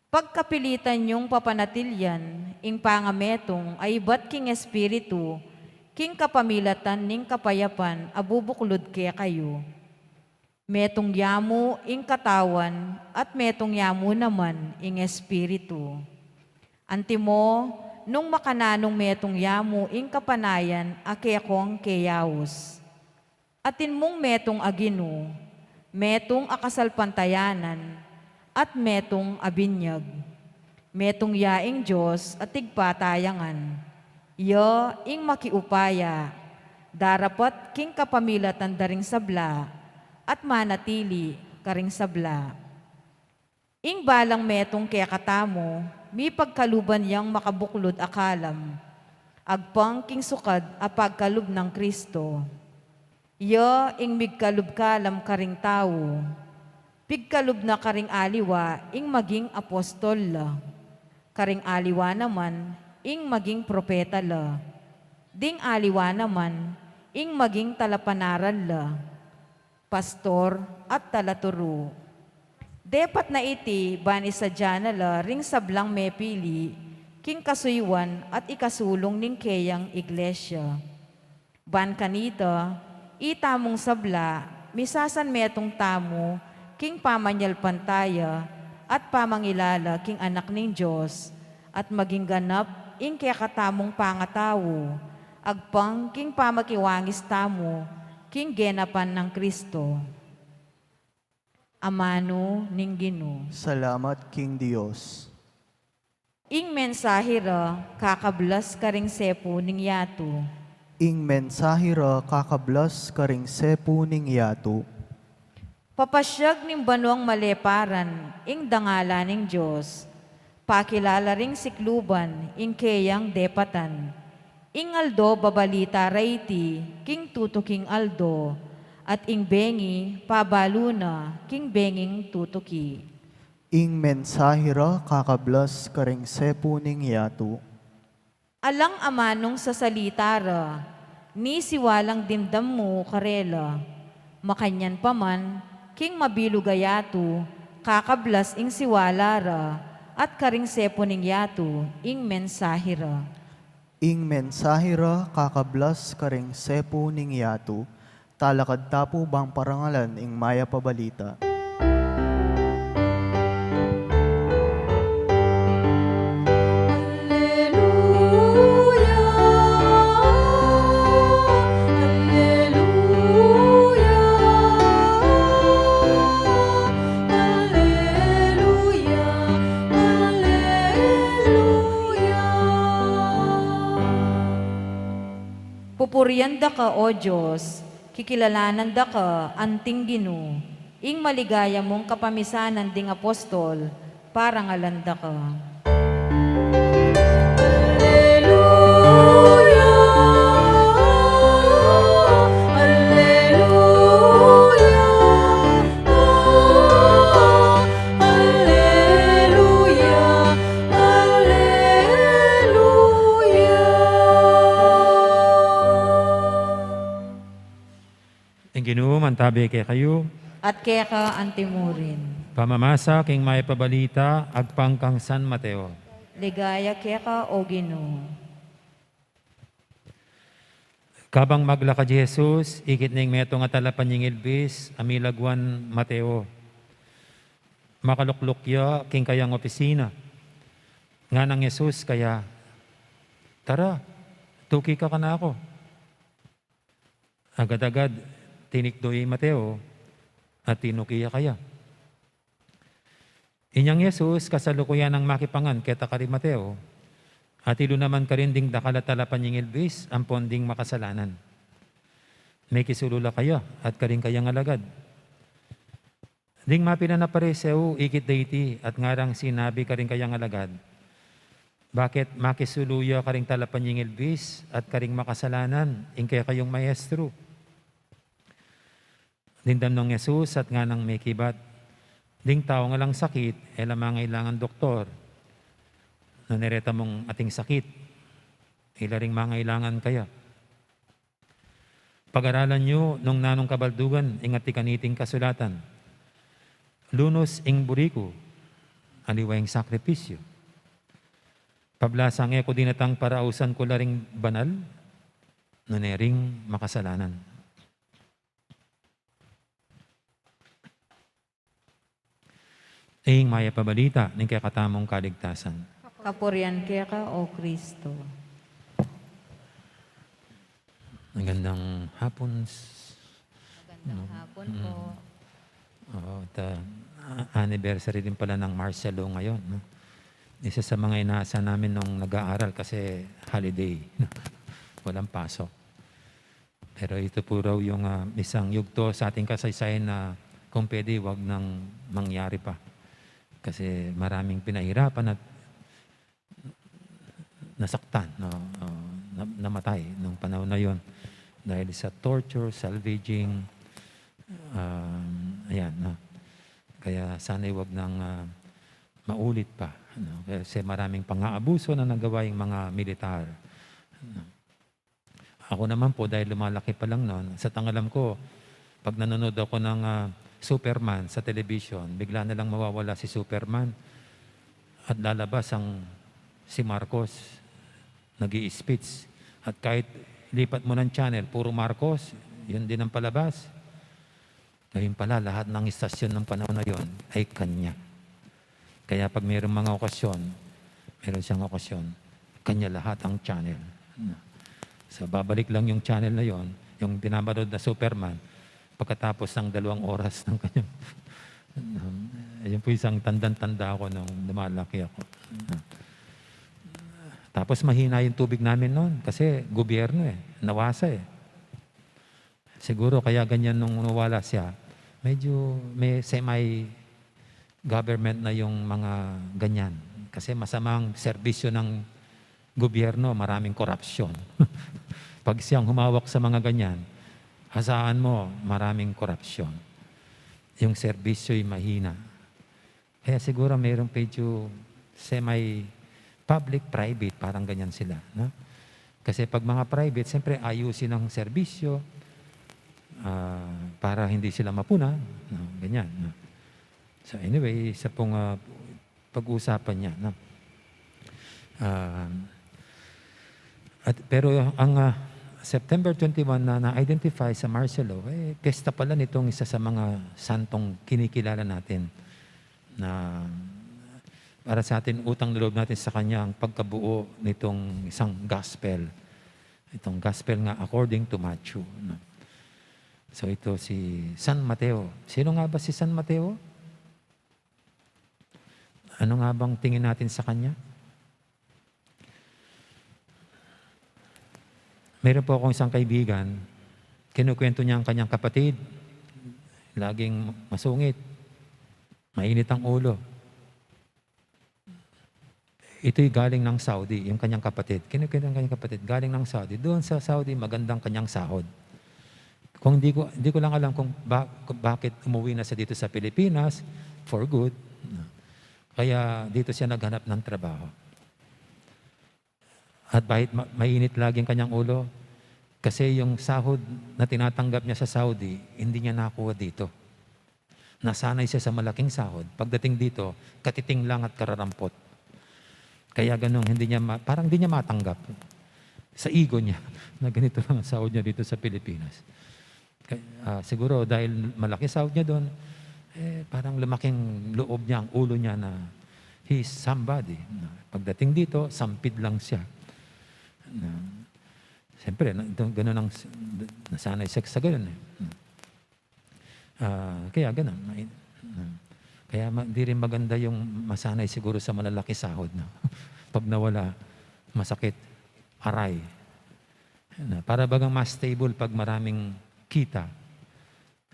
Pagkapilitan yung papanatilyan, ing pangametong ay bat king espiritu, king kapamilatan ning kapayapan, abubuklod kaya kayo. Metong yamu ing katawan, at metong yamu naman ing espiritu. Antimo, nung makananong metong yamu ing kapanayan, akekong keyawos. Atin mong metong agino, metong akasalpantayanan, at metong abinyag, metong yaing Diyos at tigpatayangan, ya ing makiupaya, darapat king kapamilatan daring sabla, at manatili karing sabla. Ing balang metong kaya katamo, mi pagkaluban yang makabuklod akalam, agpang king sukad a pagkalub ng Kristo. Ya ing migkalubkalam karing tao, pigkalub na karing aliwa ing maging apostol la. Karing aliwa naman ing maging propeta la. Ding aliwa naman ing maging talapanaran la. Pastor at talaturo. Depat na iti bani sa dyan la ring sablang mepili king kasuywan at ikasulong ning keyang iglesia. Ban kanita, itamong sabla, misasan metong tamo, king pamanyal pantaya, at pamangilala king anak ning Diyos, at maging ganap ing kaya katamong pangatawo, agpang king pamakiwangis tamo, king genapan ng Kristo. Amano ning Ginoo. Salamat, King Dios. Ing mensahira, kakablas karing sepo ning yato. Ing mensahira kakablas karing sepu ning yato. Papasyag ning banwang maleparan, ing dangala ning Diyos. Pakilala ring sikluban, ing keyang depatan. Ing aldo babalita raiti, king tutuking aldo. At ing bengi, pabaluna, king benging tutuki. Ing mensahira kakablas karing sepu ning yato. Alang amanong sa salitara, ni siwalang dimdam mo karela. Makanyan paman, king mabilugayato, kakablas ing siwalara, at karing sepo ning yato, ing mensahira. Ing mensahira kakablas karing sepu ning yato. Talakad tapo bang parangalan ing maya pabalita. Pupurian da ka, O Diyos, kikilalanan da ka, anting Ginoo, ing maligaya mong kapamisanan ding apostol, parangalan da ka. Ang Ginoo mantabi kay kayo, At kaya ka antimurin. pamamasa king may pabalita, agpang kang San Mateo. Ligaya kaya ka, O Ginoo. Kabang maglaka di Jesus, ikit ning meto nga talapan yung ilbis, amilagwan Mateo. Makaluklukya king kayang opisina. Nga ng Jesus kaya, tara, tuki ka na ako. Agad-agad, tinikdoy Mateo, at tinukiya kaya. Inyang Jesus, kasalukuyan ng makipangan, keta kari Mateo, at ilo naman ka rin ding dakalatalapan yung ilbis, ang ponding makasalanan. May kisulula kaya, at karing kayang alagad. Ding mapina na paresew, ikit dayti, at ngarang sinabi ka rin kayang alagad. Bakit makisuluya ka rin talapan yung ilbis, at karing makasalanan, ing kaya kayong maestro. Dindam ng Jesus at nga nang may kibat. Ding tao nga lang sakit, mga ilangan doktor. Nanireta mong ating sakit, ilaring mga ilangan kaya. Pag-aralan nyo nung nanong kabaldugan, ingat ikaniting kasulatan. Lunos ing buriko, aliwayang sakripisyo. Pablasang eko dinatang parausan ko laring banal, nanering makasalanan. Ing maya pabalita ng kaya katamong kaligtasan. Kapurian kaya ka, O Kristo. Ang gandang hapon. Magandang hapon po. Oo, anniversary din pala ng Marcelo ngayon. No? Isa sa mga inaasa namin nung nag-aaral kasi holiday. Walang pasok. Pero ito po raw yung isang yugto sa ating kasaysayan na kung pwede, wag nang mangyari pa. Kasi maraming pinahirapan at nasaktan, namatay nung panahon na yon dahil sa torture, salvaging, ayan, no? Kaya sana'y wag nang maulit pa. No? Kasi maraming pang-aabuso na nagawa yung mga militar. No? Ako naman po, dahil lumalaki pa lang noon, sa tangalam ko, pag nanonood ako ng Superman sa television, bigla na lang mawawala si Superman at lalabas si Marcos, nag-i-speech. At kahit lipat mo ng channel, puro Marcos, yun din ang palabas. Ngayon pala, lahat ng istasyon ng panahon na yon ay kanya. Kaya pag mayroong mga okasyon, meron siyang okasyon, kanya lahat ang channel. So babalik lang yung channel na yon, yung pinapanood na Superman, pagkatapos ng 2 oras ng kanyang yun po isang tandang-tanda ako nung lumalaki ako. Tapos mahina yung tubig namin noon kasi gobyerno nawasa Siguro kaya ganyan nung nawala siya, medyo may semi-government na yung mga ganyan. Kasi masamang serbisyo ng gobyerno, maraming korupsyon. Pag siyang humawak sa mga ganyan, hasaan mo, maraming korupsyon. Yung serbisyo'y mahina. Kaya siguro mayroong medyo semi-public-private, parang ganyan sila. No? Kasi pag mga private, siyempre ayusin ang serbisyo para hindi sila mapuna. No? Ganyan. No? So anyway, isa pong pag-uusapan niya. No? Pero ang September 21 na na-identify sa Marcelo, piyesta pala nitong isa sa mga santong kinikilala natin na para sa atin, utang na loob natin sa kanya ang pagkabuo nitong isang gospel. Itong gospel nga according to Matthew. No? So ito si San Mateo. Sino nga ba si San Mateo? Ano nga bang tingin natin sa kanya? Meron po akong isang kaibigan, kinukwento niya ang kanyang kapatid, laging masungit, mainit ang ulo. Ito'y galing ng Saudi, yung kanyang kapatid. Kinukwento ng kanyang kapatid, galing ng Saudi. Doon sa Saudi, magandang kanyang sahod. Kung hindi ko lang alam kung bakit umuwi na siya dito sa Pilipinas, for good. Kaya dito siya naghanap ng trabaho. At bahit mainit lagi ang kanyang ulo, kasi yung sahod na tinatanggap niya sa Saudi, hindi niya nakuha dito. Nasanay siya sa malaking sahod. Pagdating dito, katiting lang at kararampot. Kaya ganun, parang hindi niya matanggap sa ego niya na ganito lang ang sahod niya dito sa Pilipinas. Siguro dahil malaki sahod niya doon, parang lumaking loob niya, ang ulo niya na he's somebody. Pagdating dito, sampid lang siya. Siyempre, gano'n ang nasanay sex sa gano'n. Kaya gano'n. Kaya di rin maganda yung masanay siguro sa malalaki sahod. No? Pag nawala, masakit, aray. Para bagang mas stable pag maraming kita,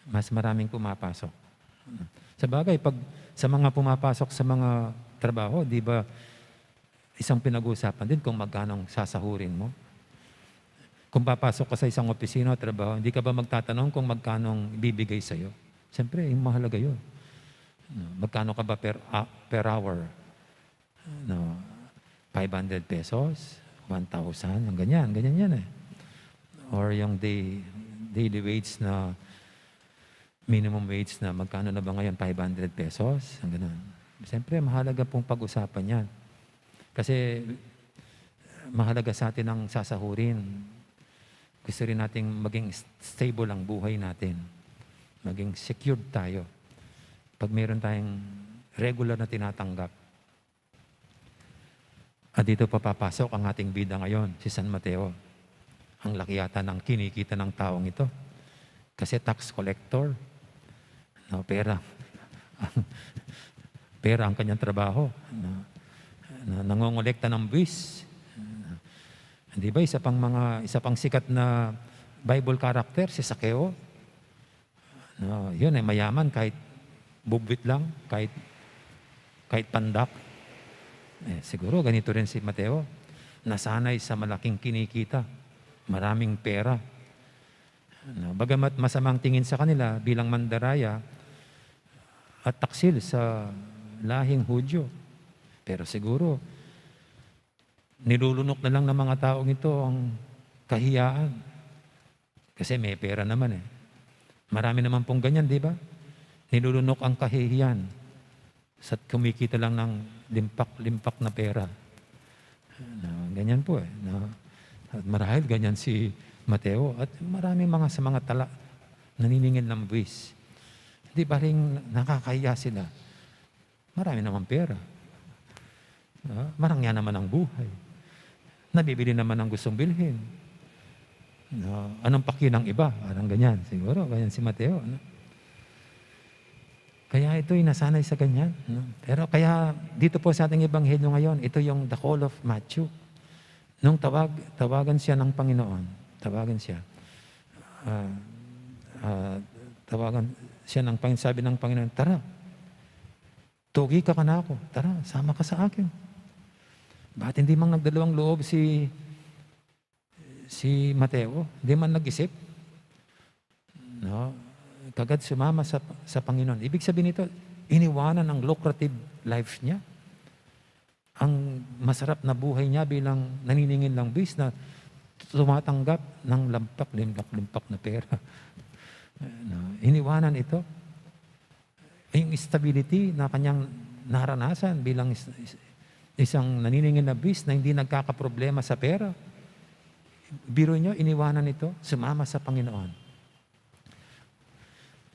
mas maraming pumapasok. Sa bagay, pag sa mga pumapasok sa mga trabaho, di ba, isang pinag-uusapan din kung magkano sasahurin mo. Kung papasok ka sa isang opisina o trabaho, hindi ka ba magtatanong kung magkano ibibigay sa'yo? Siyempre, yung mahalaga yun. Magkano ka ba per hour? 500 pesos? 1,000? Ang ganyan yan Or yung daily wage na, minimum wage na magkano na ba ngayon? 500 pesos? Ang ganun. Siyempre, mahalaga pong pag-usapan yan. Kasi mahalaga sa atin ang sasahurin. Gusto rin nating maging stable ang buhay natin. Maging secured tayo. Pag meron tayong regular na tinatanggap. At dito papapasok ang ating bida ngayon, si San Mateo. Ang laki yata ng kinikita ng taong ito. Kasi tax collector. Pera. Pera ang kanyang trabaho. Nangongolekta ng buwis. Di ba isa pang sikat na Bible character si Sakeo? Yun ay mayaman kahit bubwit lang, kahit pandak. Siguro ganito rin si Mateo. Nasanay sa malaking kinikita, maraming pera. Bagamat masamang tingin sa kanila bilang mandaraya at taksil sa lahing Hudyo. Pero siguro, nilulunok na lang ng mga taong ito ang kahiyaan. Kasi may pera naman eh. Marami naman pong ganyan, di ba? Nilulunok ang kahihiyan sa kumikita lang ng limpak-limpak na pera. Ganyan po eh. At marahil ganyan si Mateo at maraming mga sa mga tala naniningil ng buwis. Hindi ba rin nakakahiya sila? Marami naman pera. Marangya naman ang buhay. Nabibili naman ang gustong bilhin. Anong paki ng iba? Parang ganyan. Siguro, ganyan si Mateo. Kaya ito'y nasanay sa ganyan. Pero kaya dito po sa ating ebanghelyo ngayon, ito yung the call of Matthew. Nung tawagan siya ng Panginoon, tawagan siya ng Panginoon, sabi ng Panginoon, tara, tugi ka na ako, tara, sama ka sa akin. Bakit hindi mang nagdalawang loob si Mateo? Hindi man nag-isip? No? Kagad sumama sa Panginoon. Ibig sabihin nito, iniwanan ang lucrative life niya. Ang masarap na buhay niya bilang naniningil ng bis na tumatanggap ng limpak na pera. No? Iniwanan ito. Yung stability na kanyang naranasan bilang isang naniningil na bis na hindi nagkakaproblema sa pera. Biro nyo, iniwanan ito, sumama sa Panginoon.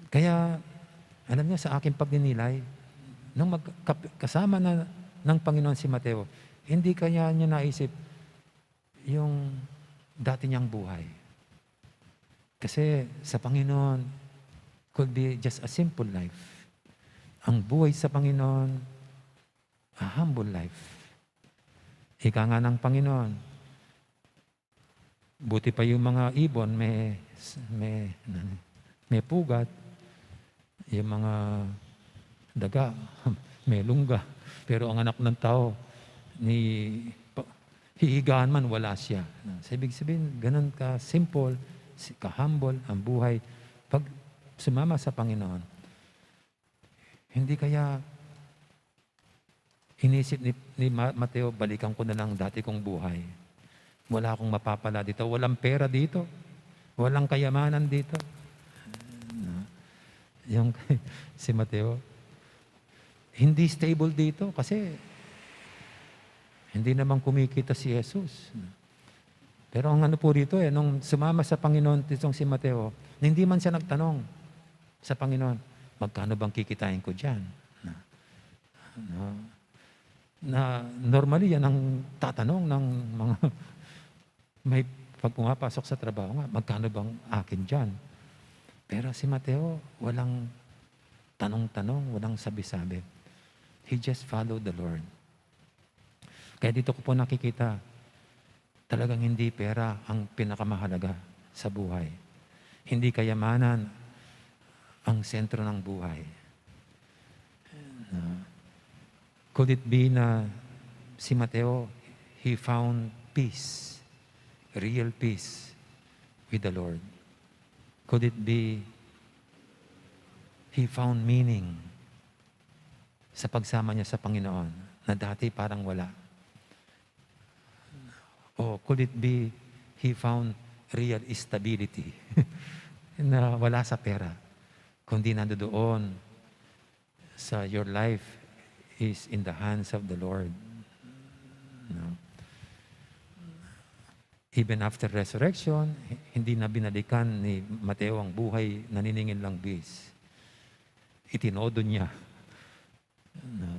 Kaya, alam niyo, sa aking pagninilay, nung kasama na ng Panginoon si Mateo, hindi kaya niya naisip yung dati niyang buhay. Kasi sa Panginoon, could be just a simple life. Ang buhay sa Panginoon, a humble life. Ika nga ng Panginoon, buti pa yung mga ibon, may pugat, yung mga daga, may lungga. Pero ang anak ng tao, hihigaan man, wala siya. So, ibig sabihin, ganun ka simple, ka-humble ang buhay. Pag sumama sa Panginoon, hindi kaya inisip ni Mateo, balikan ko na lang dati kong buhay. Wala akong mapapala dito. Walang pera dito. Walang kayamanan dito. Yung si Mateo, hindi stable dito kasi hindi naman kumikita si Jesus. Pero ang ano po rito nung sumama sa Panginoon itong si Mateo, hindi man siya nagtanong sa Panginoon, magkano bang kikitain ko dyan? Na normally yan ang tatanong ng mga may pag pumapasok sa trabaho nga, magkano bang akin dyan? Pero si Mateo, walang tanong-tanong, walang sabi-sabi. He just followed the Lord. Kaya dito ko po nakikita, talagang hindi pera ang pinakamahalaga sa buhay. Hindi kayamanan ang sentro ng buhay. Could it be na si Mateo, he found peace, real peace with the Lord? Could it be he found meaning sa pagsama niya sa Panginoon na dati parang wala? O could it be he found real stability na wala sa pera, kundi nandoon sa your life is in the hands of the Lord? No? Even after resurrection, hindi na binalikan ni Mateo ang buhay naniningil lang bis. Itinodo niya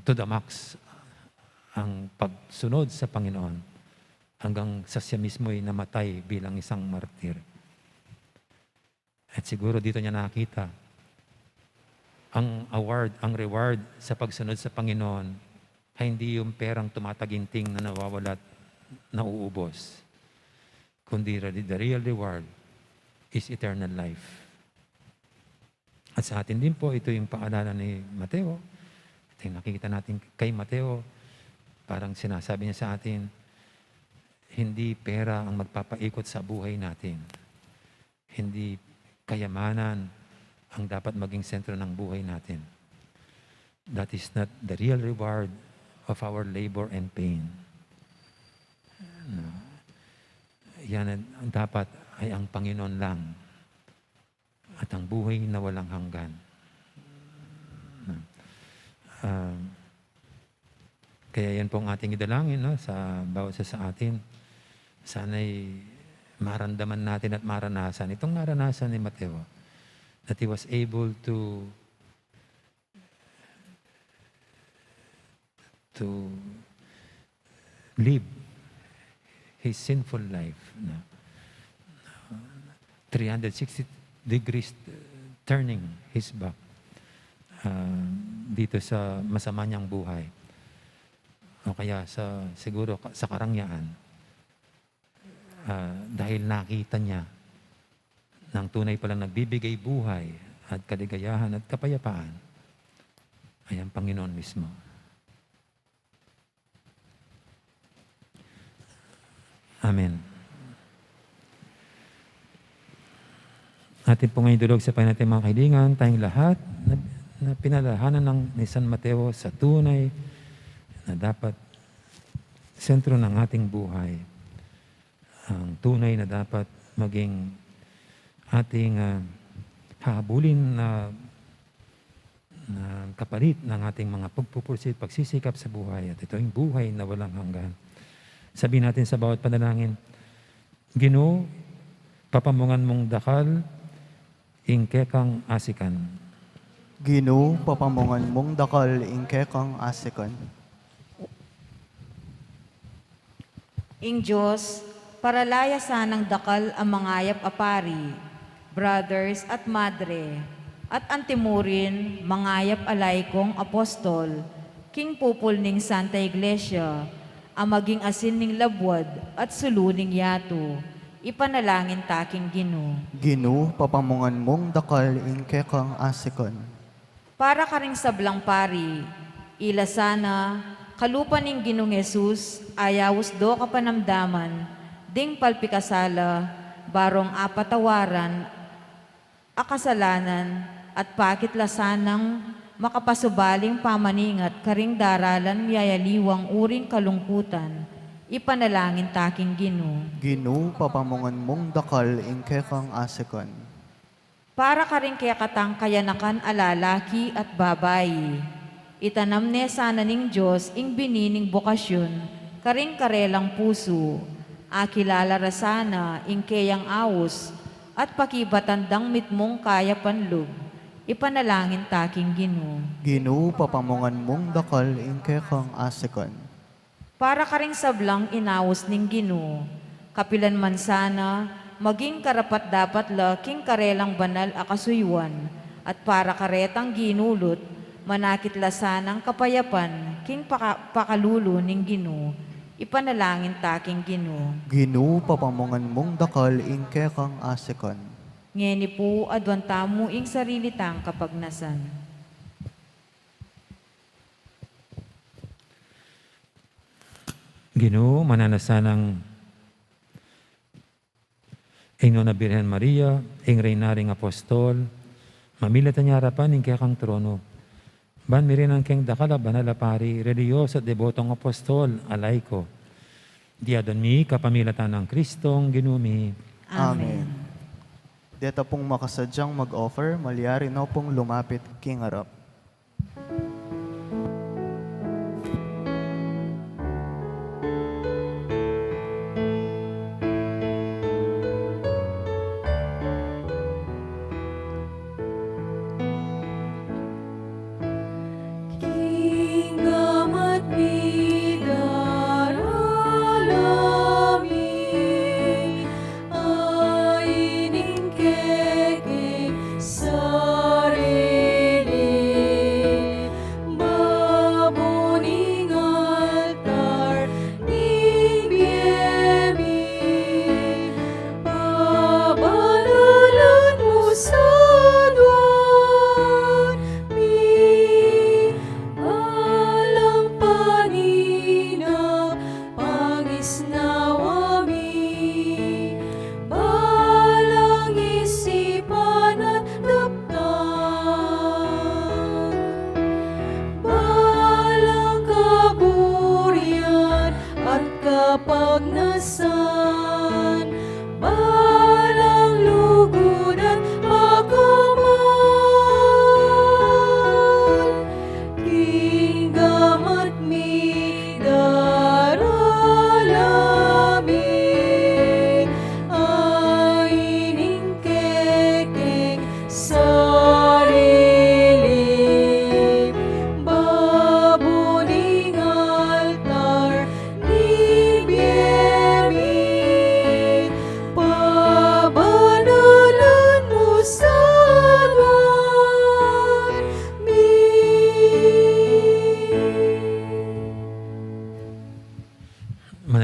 to the max ang pagsunod sa Panginoon hanggang sa siya mismo ay namatay bilang isang martir. At siguro dito niya nakita ang award, ang reward sa pagsunod sa Panginoon ay hindi yung perang tumataginting na nawawala at nauubos, kundi the real reward is eternal life. At sa atin din po, ito yung paalala ni Mateo. Ito yung nakikita natin kay Mateo. Parang sinasabi niya sa atin, hindi pera ang magpapaikot sa buhay natin. Hindi kayamanan ang dapat maging sentro ng buhay natin. That is not the real reward of our labor and pain. No. Yan ang dapat ay ang Panginoon lang at ang buhay na walang hanggan. No. Kaya yan po ang ating idalangin, no, sa bawat isa sa atin. Sana'y maramdaman natin at maranasan itong naranasan ni Mateo, that he was able to live his sinful life. No? 360 degrees turning his back dito sa masama niyang buhay. O kaya siguro sa karangyaan, dahil nakita niya ng tunay palang nagbibigay buhay at kaligayahan at kapayapaan ay ang Panginoon mismo. Amen. Atin po ngayon dulog sa Panginoon natin mga kaibigan, tayong lahat na pinalalahanan ni San Mateo sa tunay na dapat sentro ng ating buhay. Ang tunay na dapat maging ating hahabulin na kapalit ng ating mga pagpupursit, pagsisikap sa buhay. At ito yung buhay na walang hanggan. Sabihin natin sa bawat panalangin, Ginoo, papamungan mong dakal, ingkekang asikan. Ginoo, papamungan mong dakal, ingkekang asikan. Ing Diyos, paralaya sanang dakal ang mangayap apari, brothers at madre, at antimurin, mangayap alay kong apostol, king pupul ning Santa Iglesia, ang maging asin ning labwad at suluning yato, ipanalangin taking Ginoo. Ginoo, papamungan mong dakal, ingkekang asikan. Para ka ring sablang pari, ila sana, kalupan ning Ginoong Jesus, ayawos do kapanamdaman, ding palpikasala, barong apatawaran, akasalanan, at pakit lasanang makapasubaling pamaningat karing daralan miyayaliwang uring kalungkutan, ipanalangin taking Ginoo. Ginoo, papamungan mong dakal, ingkekang asikan. Para ka rin kaya katang kayanakan alalaki at babayi, itanam ne sana ning Diyos ing binining bokasyon, karing karelang puso, akilala rasana ing kayang awos, at pakibatandang mitmong kaya panlug, ipanalangin taking Ginoo. Ginoo, papamungan mong dakal, ingkekang asikan. Para ka ring sablang inawos ning Ginoo, kapilan man sana, maging karapat dapat laking karelang banal akasuywan, at para karetang ginulot, manakit lasanang kapayapan, king pakalulo ning Ginoo, ipanalangin taking Ginoo. Ginoo, papamungan mong dakal, ingkekang asikan. Ngeni po adwan tamo ing sarili tang kapagnasan. Ginoo, mananasanang Ingno na Birhen Maria, ing Reynaring Apostol, mamilatan niya harapan ing kekang trono. Ban mi rin ang keng dakala banala pari, reliyos at debotong apostol, alay ko. Diadon mi, kapamilatan ng Kristong ginumi. Amen. Dito pong makasadyang mag-offer, malyari na pong lumapit king harap. Sarili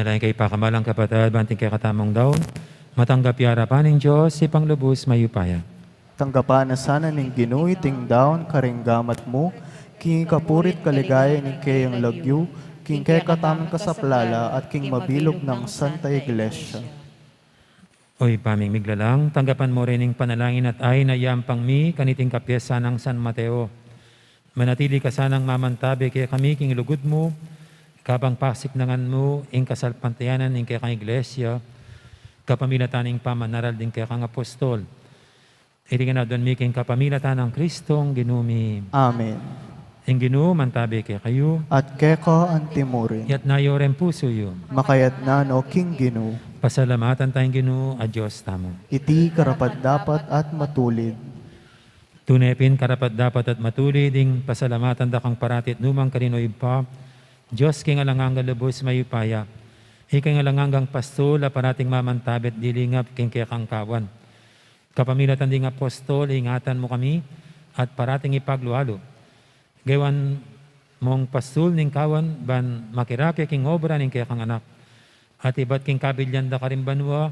Panalain kay pakamalang kapatid, banting kay katamong daw, matanggap yarapan ng Diyos, si panglubos mayupaya. Tanggapan na sana ning Ginoo iting daon karinggamat mo, king kapurit kaligaya ni kayang lagyu, king kay katamang kasaplala at king mabilog ng Santa Iglesia. Oy, paming miglalang, tanggapan mo rin ng panalangin at ay na yampang mi, kaniting kapyesa ng San Mateo. Manatili ka sanang mamantabi kaya kami king lugod mo, kapang pasiknangan mo, ing kasalpantayanan ing kaya kang iglesia, kapamilatan ing pamanaral din kaya kang apostol. Iringan na doon mi king kapamilatan ng Kristong ginumi. Amen. Ing Ginoo mantabi kaya kayo, At keko ang timurin, yat nayo rin puso yun. makayat na no king Ginoo, Pasalamatan tayong Ginoo, adyos tamo. iti karapat dapat at matulid. Tunepin karapat dapat at matulid, ing pasalamatan da kang paratit numang karinoy pa, Diyos king alangang galubos mayupaya, ikang alangang pastol, aparating mamantabit dilingap king kaya kang kawan. Kapamilatan ding apostol, ingatan mo kami, at parating ipaglualo. Gawan mong pastol ning kawan, ban makirapya king obra ning kaya kang anak. At iba't king kabilyan da karimbanwa,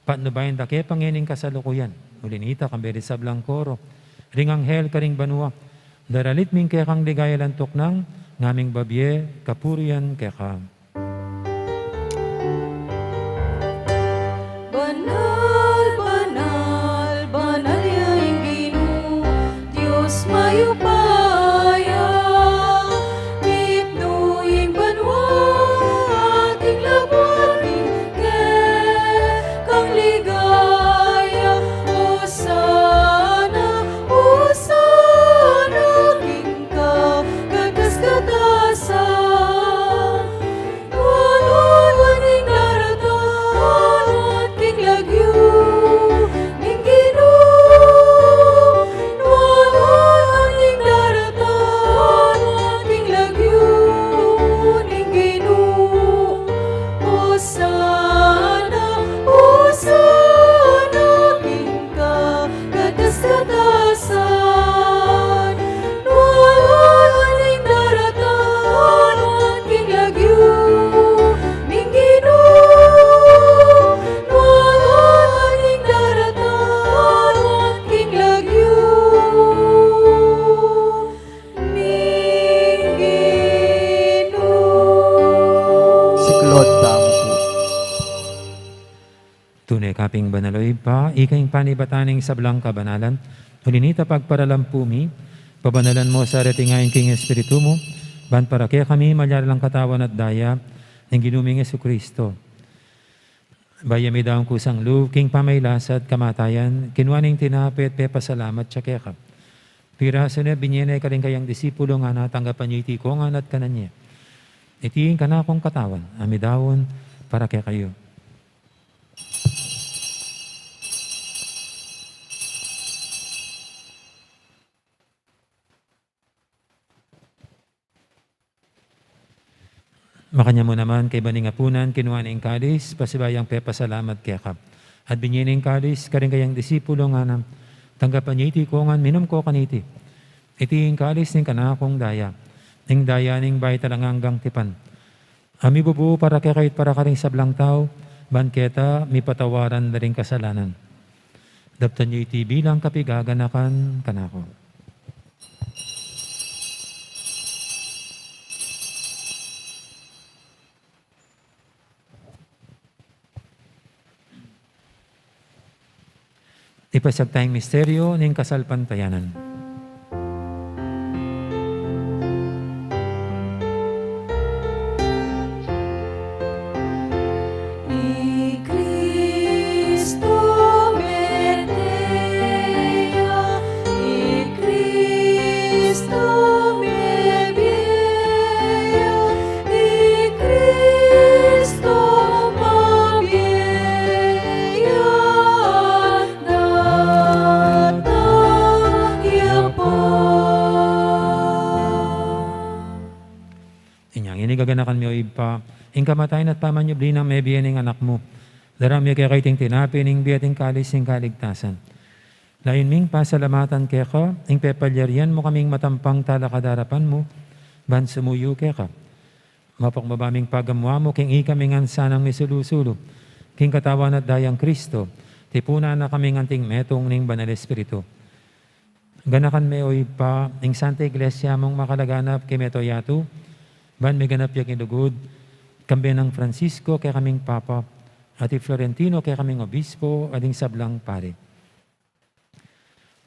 patnubayan da kaya pangining kasalukuyan. Ulinita kang beri sa blangkoro. Ring anghel karing banwa, daralit ming kaya kang ligaya lantok ng ngaming babye, kapurian kaya ka. Banal, banal, banal yang Ginoo, Diyos mayupaya, ipnuing banwa, ating labarin, kang ligaya, Hosana, Hosana, king ka, katas-katasan, waning daratan, king lagyu, ning Ginoo, waning daratan, king lagyu, ning Ginoo, Hosana, Hosana, king ka, katas-katasan, waning daratan, king lagyu, ning Ginoo, waning daratan, king lagyu, ning Ginoo. Siklod tamo po. Tunay kaping banaloy pa, ikaing panibataning sablang kabanalan, ulinita pagparalampumi, pabanalan mo sa ratingayin king Espiritu mo, ban para kaya kami malyalang katawan at daya, ng ginuming Jesucristo. Bayami daw ang kusang lu, king pamaylasat kamatayan, kinwaning tinapit, pepasalamat siya kaya ka. Piraso na binyene ka rin kayang disipulo nga natanggapan niyo iti ko nga at kananya. Itiin ka na akong katawan, amidawon para kaya kayo. Makanya mo naman kay baning apunan, kinuha ng kalis, pasibayang pepasalamat kaya kap. At binyining kalis, karing kayang disipulo nga na, tanggapan niya iti kongan, minum ko kaniti. Iti kalis ning kanakong daya, ning daya ning bay talanganggang tipan. Ami bubu para kaya kahit para karing sablang tao, banketa, mi patawaran na rin kasalanan. Daptan niyo iti bilang kapigaganakan kanako. Ipasag tayong misteryo ng kasalpantayanan. Ni Cristo metea, ni Cristo mebieya, ni Cristo mabieya, nataya pa. Inyang inigaganakan mo ipa, ing kamatayan at pamanyubli ng may biyaning anak mo. Darami kaya kaiting tinapi, ning biyating kalis, ing kaligtasan. Lain ming pasalamatan kaya ka, ing pepalyarian mo kaming matampang talakadarapan mo, ban sumuyo kaya ka. Mapakmabaming pagamwa mo, king ikaming ansanang nisulusulo, king katawan at dayang Kristo, tipuna na kaming anting metong ning banal Espiritu. Ganakan me oy pa, ing Santa Iglesia mong makalaganap kay metoyatu, ban may ganap yak ilugod, kambi ng Francisco kay kaming Papa, at Florentino kay kaming Obispo, ading sablang pare.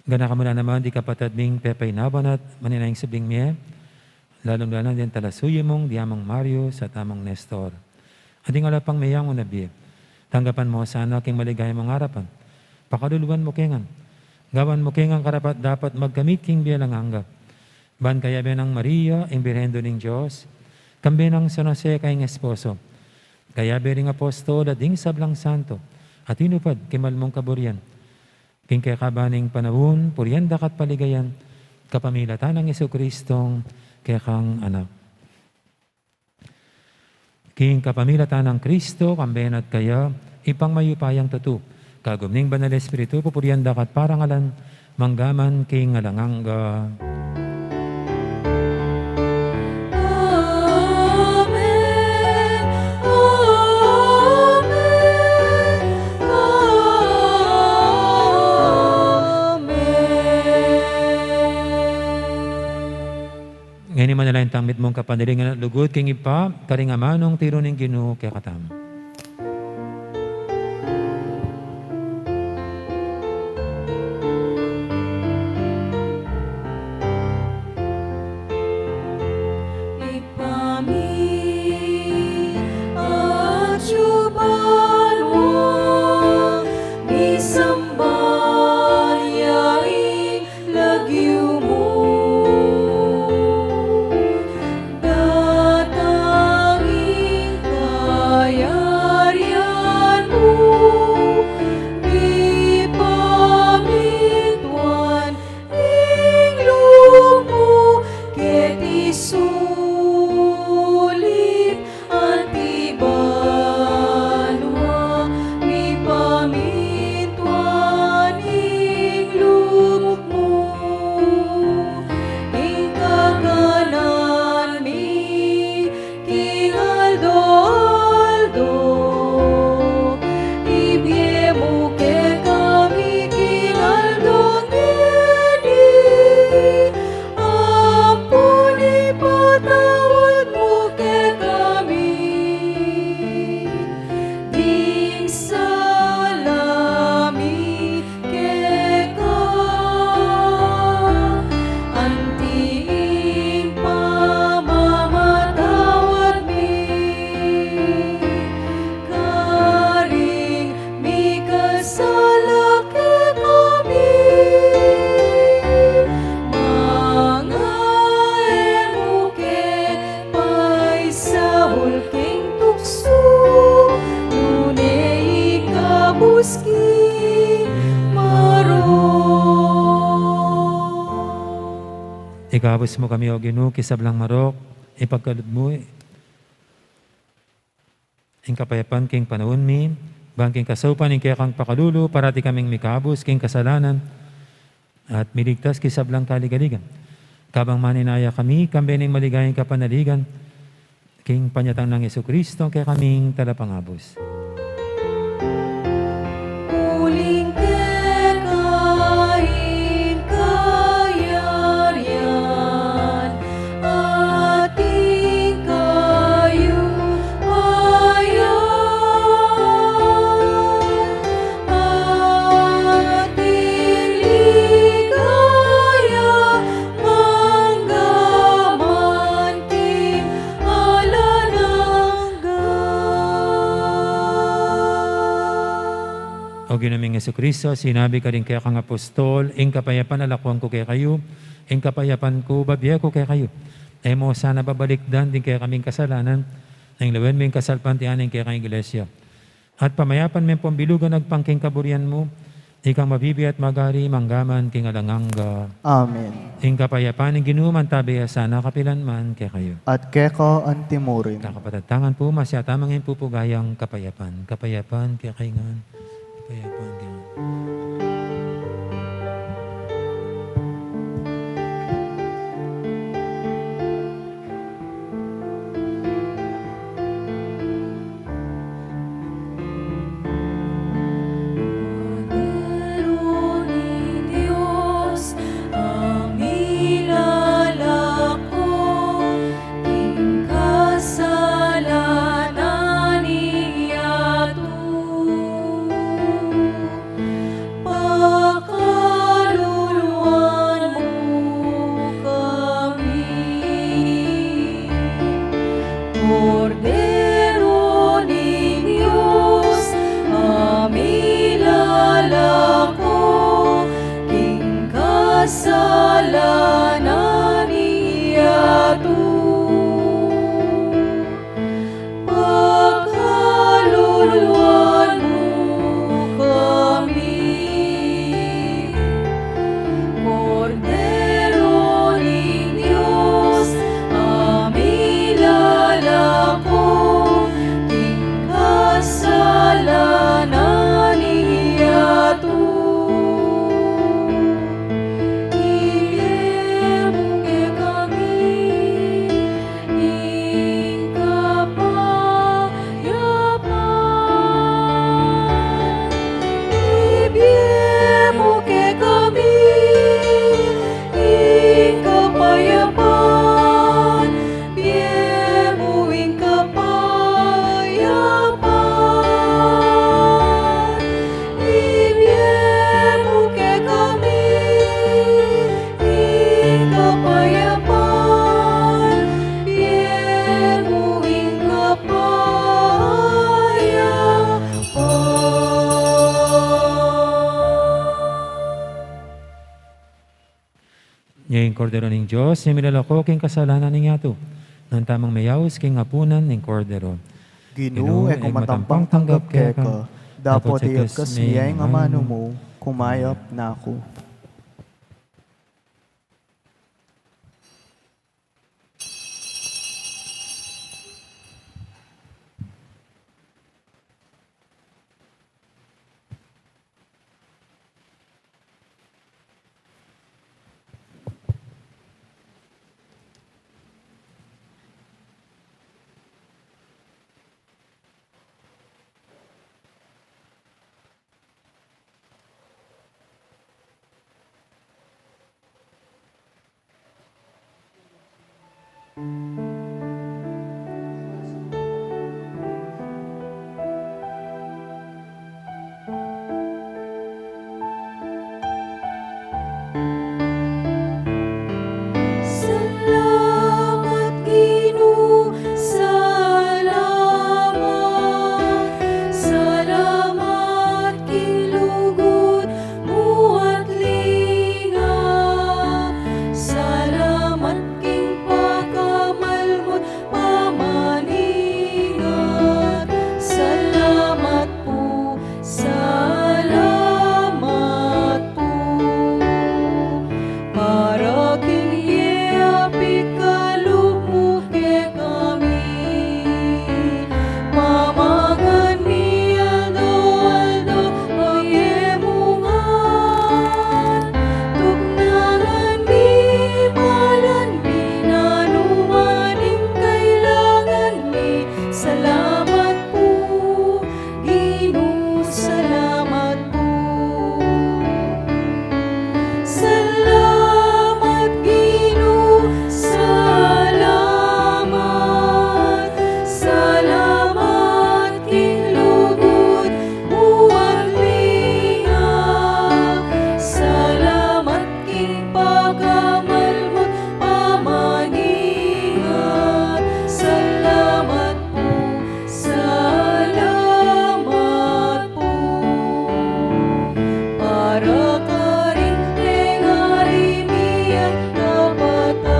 Ganakan mo na naman di kapatid ming Pepay Naban at maninayang sabling miye, lalong-lalong din talasuyo mong diamang Mario sa tamang Nestor. Ading alapang mayang unabi, tanggapan mo sana king maligay mong harapan, pakaluluan mo kengan, gawan mo kengang karapat dapat magkamit king biyalang hangga. Ban kaya ng Maria, ing birhendo ning Diyos, kambi ng San Jose kayong esposo, kaya bering apostol at ing sablang santo, at inupad kimalmong kaburian, king kakabaning panahon, purianda kat paligayan, kapamilatan ng Jesucristong kekang anak. King kapamilatan ng Kristo, kamben at kaya, ipang mayupayang tatu, kagumning banal Espiritu, pupurianda kat parangalan, manggaman king alanganga. Ngayon naman nalain tamit mong kapanilingan at lugod, king ipa, karingamanong tiro ng Ginoo kaya katama. Ikabos mo kami o Ginoo, kisablang marok, ipagkalod mo, ing kapayapan king panahon mi, bangking kasaupan, ing kaya kang pakalulu, parati kaming mikabos, king kasalanan, at miligtas kisablang kaligaligan. Kabang maninaya kami, kambening maligayang kapanaligan, king panyatang ng Jesucristo, kaya kaming talapangabos. Uling kekain kayarian, ating kayo ayan, ating ligaya, manggaman king alanangga. O ginaming Jesucristo, sinabi ka rin kaya kang apostol, ing kapayapan alakwang ko kaya kayo, ing kapayapan ko babiya ko kaya kayo. Ay mo sana babalikdan din kaya kaming kasalanan, ang lawen mo yung kasalpantian kaya kang iglesia. At pamayapan mo yung pambilugan nagpangking kaburian mo, ikang mabibi at magari, manggaman, king alanganga. Amen. Ing kapayapan, ing ginuman tabiya sana kapilan man kaya kayo. At keka antimurin. Kakapatatangan po, masya tamang yung pupugayang kapayapan. Kapayapan kaya kaingan. Kapayapan kaya. Kordero ning Diyos, amilalako, king kasalanan iyatu. Pagkaluluan mo kami, Kordero ning Diyos, amilalako, king kasalanan iyatu. Iyem ke kami, ing kapayapan. Ibiyem ke kami, ing kapayapan. Biyem ing kapayapan. Ibiyem ke kami, ing kapayapan. Biyem ing kapayapan. Ngayon, Kordero ning Diyos, imilalako king kasalanan ning ato. Nang tamang mayaws king apunan ning Kordero. Ginoo, e kumatampang tanggap keka, dapat iyag kasmiyay nga mano mo, kumayap na ako. Salamat Ginoo, salamat. Salamat kilugod mo at linga. Salamat king pagkamalmot pamaningat. Salamat po, salamat po. Para king iapit kalugmo ke kami. Mamagan mi aldo payemungan. Tugnangan mi malan mi nanumaning kailangan mi. Salamat po, Ginoo, salamat po. Salamat Ginoo, salamat. Salamat king lugod mo at linga. Salamat king pagkamalmot pamaningat. Salamat po, salamat po. Para ka rin tengarimiyak kapatag,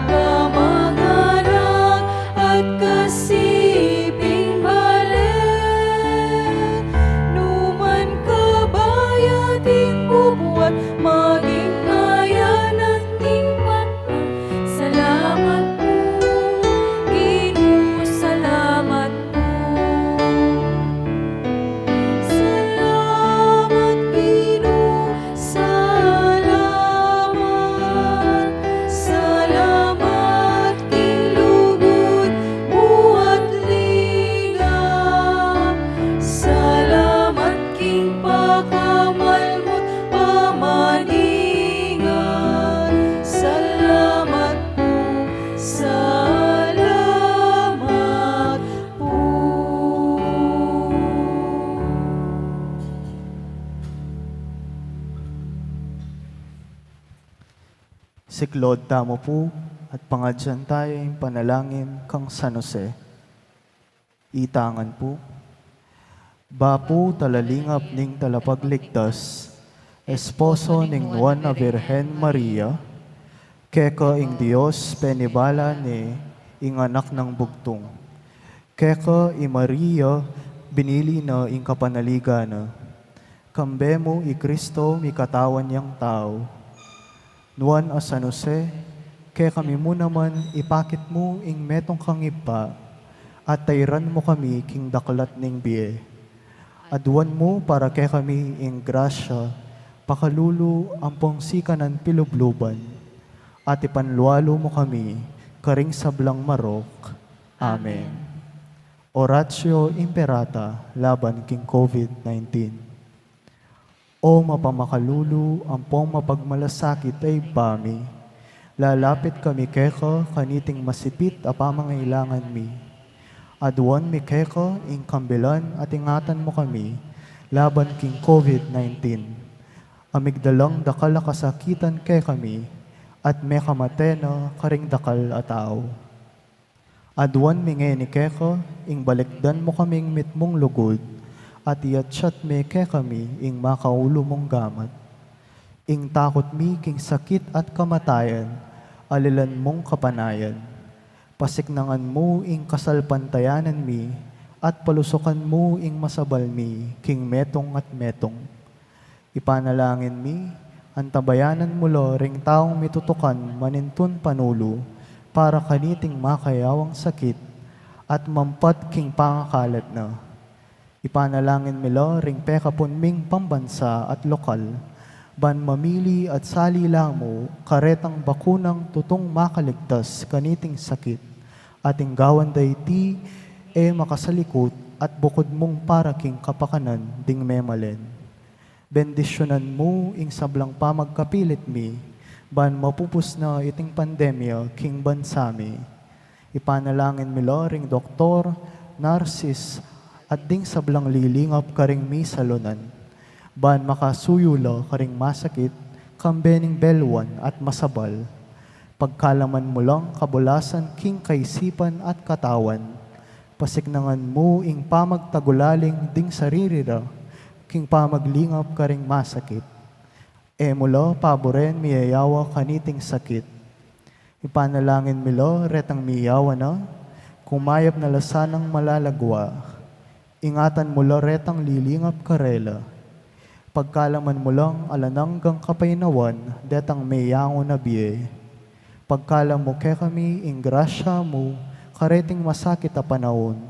kamag-anak at kasiping balik. Numan kabayating bubuat, maging mayanan ting patman. Salamat po, Ginoo, salamat po. Salamat Ginoo, salamat. Salamat king lugod mo at linga. Salamat king pagkamalmot pamaningat. Salamat po, salamat po. Siklod tamo po, at pangadyan tayo yung panalangin kang San Jose. Itangan po. Bapu talalingap ning talapagligtas, esposo ning Juan na Virgen Maria, keka ing Dios penibala ni ing anak ng bugtong. Keka i Maria binili na ing kapanaligana. Kambe mo i Kristo mi katawan yang tao. Nuan a San Jose, kaya kami mo naman ipakit mo ing metong kangipa at tayran mo kami king daklat ning biye. Aduan mo para kaya kami ing grasya, pakalulu ampong sikanan pilubluban at ipanlualo mo kami karing sablang marok. Amen. Oratio Imperata laban king COVID-19. O mapamakalulu, ampong mapagmalasakit ay bami. Lalapit kami keka, kaniting masipit apamangailangan mi. Aduan mi keka, ing kambilan at ingatan mo kami, laban king COVID-19. Amigdalang dakal na kasakitan kay kami, at may kamatena karing dakal at tao. Aduan mi ngayon ni keka, ing balikdan mo kaming mitmong lugod, at iatsyat me ke kami ing makaulo mong gamat. Ing takot mi king sakit at kamatayan, alilan mong kapanayan. Pasiknangan mo ing kasalpantayanan mi, at palusukan mo ing masabal mi, king metong at metong. Ipanalangin mi, antabayanan mo lo ring taong mitutukan manintun panulo, para kaniting makayawang sakit, at mampat king pangakalat na. Ipanalangin milo ring pekapon ming pambansa at lokal, ban mamili at salila mo, karetang bakunang tutong makaligtas kaniting sakit, ating gawan dayti makasalikot at bukod mong para king kapakanan ding memalen. Bendisyonan mo ing sablang pamagkapilit mi, ban mapupus na iting pandemya king bansami. Ipanalangin milo ring Doktor Narcis at ding sablang lilingap karing mi salunan, ban makasuyula karing masakit, kambening belwan at masabal, pagkalaman mo lang kabulasan king kaisipan at katawan, pasignangan mo ing pamagtagulaling ding saririra, king pamaglingap karing masakit, mula paboren miyayawa kaniting sakit. Ipanalangin milo retang miyawa na, kumayap na lasanang malalagwa, ingatan mo loretang lilingap karela. Pagkalaman mo lang alananggang kapainawan, detang mayango na biye. Pagkalam mo ke kami, ing grasya mo, kareting masakit a panahon.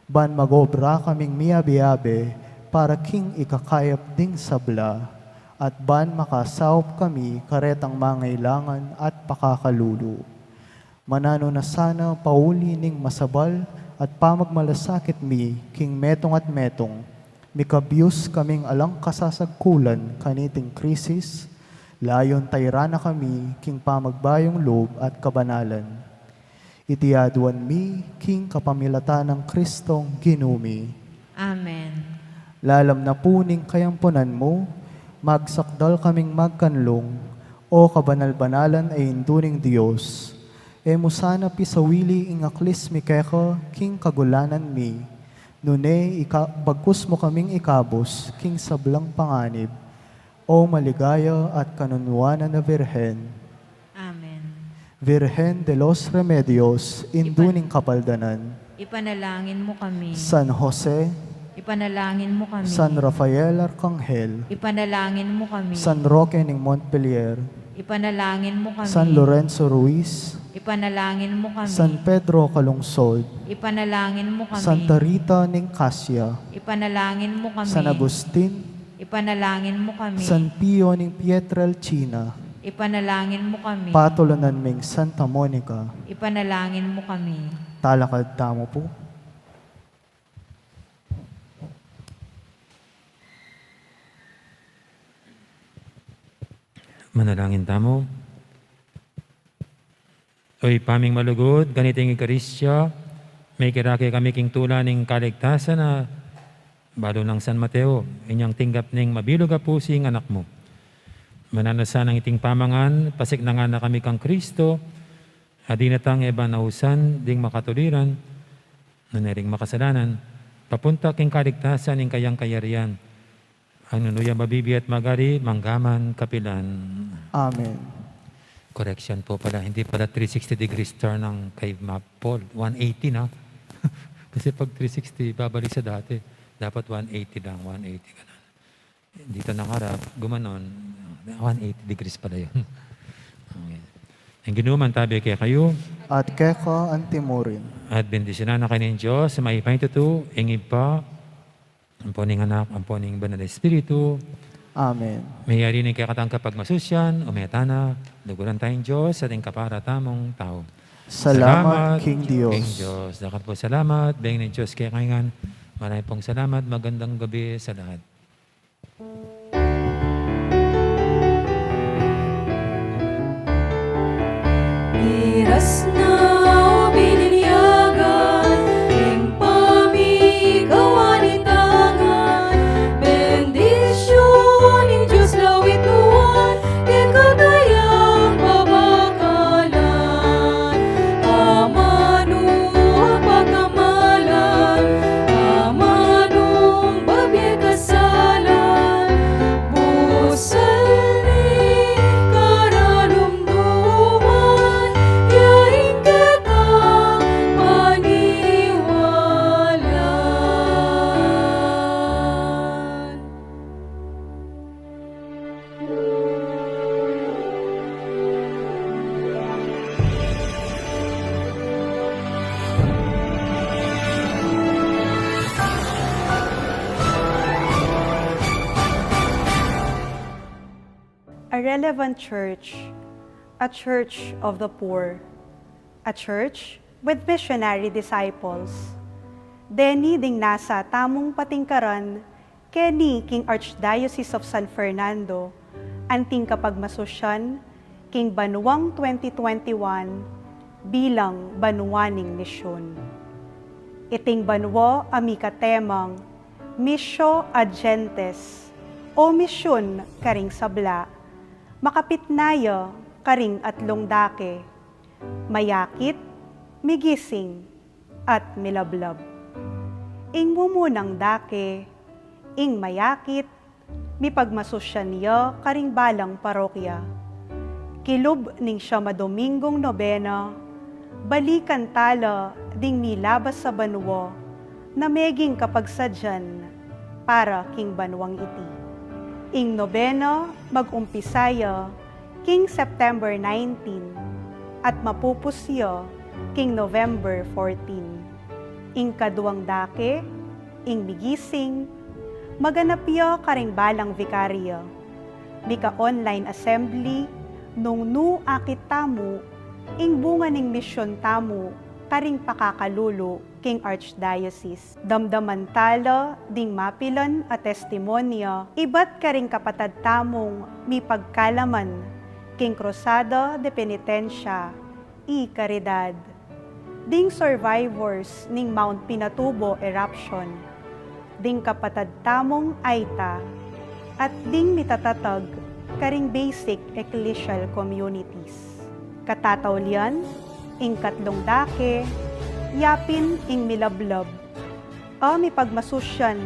Ban magobra kaming miyabi-yabi, para king ikakayap ding sabla. At ban makasawop kami, karetang mangailangan at pakakalulu. Manano na sana pauli ning masabal, at pamagmalasakit mi, king metong at metong, mikabiyos kaming alang kasasagkulan kaniting krisis, layon tayrana kami, king pamagbayong loob at kabanalan. Itiaduan mi, king kapamilata ng Kristong ginumi. Amen. Lalam na puning kayampunan mo, magsakdal kaming magkanlong, o kabanal-banalan ay induning Diyos. Mo sana pisawili ing aklis mi keko, king kagulanan mi. Nune, bagkus mo kaming ikabos, king sablang panganib. O maligaya at kanunwanan na Virhen. Amen. Virhen de los Remedios, induning kapaldanan. Ipanalangin mo kami. San Jose, Ipanalangin mo kami. San Rafael Arcangel, Ipanalangin mo kami. San Roque ning Montpelier, Ipanalangin mo kami. San Lorenzo Ruiz, Ipanalangin mo kami. San Pedro Calungsod, Ipanalangin mo kami. Santa Rita ning Cassia, Ipanalangin mo kami. San Agustin, Ipanalangin mo kami. San Pio ning Pietrelcina, Ipanalangin mo kami. Patulanan ming Santa Monica. Ipanalangin mo kami. Talakad tamo po. Manalangin tamo. Oy paming malugod, ganiting Eukaristya, may kiraki kami king tula ning kaligtasan na balo ng San Mateo, inyang tinggap ning mabilog a pusing anak mo. Mananasan ang iting pamangan, pasik na nga na kami kang Kristo, Adinatang eba nausan, ding makatuliran, naniring makasalanan, papunta king kaligtasan ing kayang kayarian. Ang nunuya mabibi at magari, manggaman, kapilan. Amen. Correction po pala, hindi pala 360 degrees turn ang kay Map Paul. 180 na. Kasi pag 360, babalik sa dati. Dapat 180 lang, 180 ka na. Dito nakaharap, gumanon, 180 degrees pala yun. Okay. Ang ginuman tabi kay kayo, At keka antimurin. at bendisyonan na kayo ng Diyos, sa may paitutu, ingib pa, ang poning anak, ang poning banal na Espiritu, Amen. mayari ni kakatang kapag masusyan, umetana, dugulan tayong Diyos, at ang kapara tamong tao. Salamat, King Diyos. King Diyos. Dakat po salamat, beng ng Diyos kaya kaingan. Maraming pong salamat, magandang gabi sa lahat. Iras na o bininyagan, ing pamigawan itangan, bendisyon ng Diyos lawit nuwan, ikatayang pabakalan. Amano ang pagkamalan, amanong babi kasalan, busal ni karalumduman, yaing kita paniwalan. A relevant church, a church of the poor, a church with missionary disciples. Deni ding nasa tamong patingkaran, keni King Archdiocese of San Fernando, anting kapagmasosyan, King Banuang 2021, bilang banuaning misyon. Iting banwa amika temang, Missio Agentes, o misyon karing sabla, makapitnaya karing atlong dake, mayakit, migising, at milablab. Ing mumunang dake, ing mayakit, mipagmasosyan niya karing balang parokya. Kilub ning siya madomingong nobena, balikan tala ding milabas sa banwa, na meging kapagsadyan para king banwang iti. Ing nobena mag-umpisaya king September 19 at mapupusya king November 14. Ing kaduang dake, ing migising, maganapya karing balang vikarya. Mika online assembly nung nu akit tamu, ing bunga ning misyon tamu, karing pakakalulu king Archdiocese. Damdaman tala, ding mapilan at testimonya, iba't karing kapatad tamong mi pagkalaman, king Cruzada de Penitencia, i Caridad. Ding survivors ning Mount Pinatubo eruption, ding kapatad tamong Aita, at ding mitatatag karing basic ecclesial communities. Katataulian, ing katlong dake, yapin ing milablab, o mipagmasusyan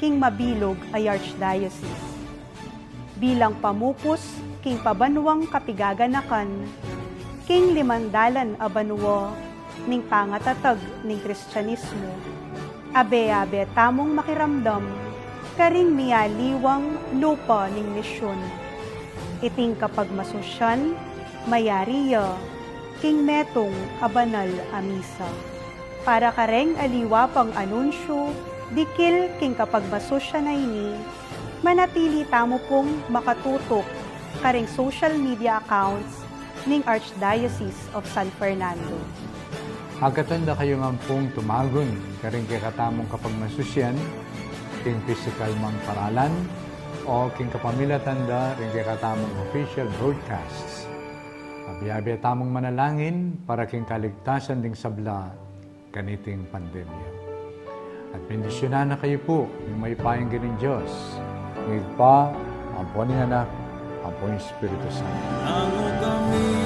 king mabilog ay Archdiocese. Bilang pamupos king pabanwang kapigaganakan, king limandalan a banwa ning pangatatag ning Kristyanismo, abe-abe tamong makiramdam, karing miyaliwang lupa ning misyon. Iting kapagmasosyan, mayariya, king metong abanal a misa. Para kareng aliwa pang anunsyo, dikil king kapagmasosyan na ini, manatili tamo pong makatutok karing social media accounts ning Archdiocese of San Fernando. Agkatanda kayo nga pong tumagon, karing kakatamong kapagmasusyan, king physical mang paralan, o king kapamilatanda, ring kakatamong official broadcasts. Abiyabi tamong manalangin para king kaligtasan ding sabla kaniting pandemya. At bendisyonan na kayo po ng may painggan ng Diyos. Ngig pa, ang po ni Anak, ang po ni Espiritu Santo. Ang kami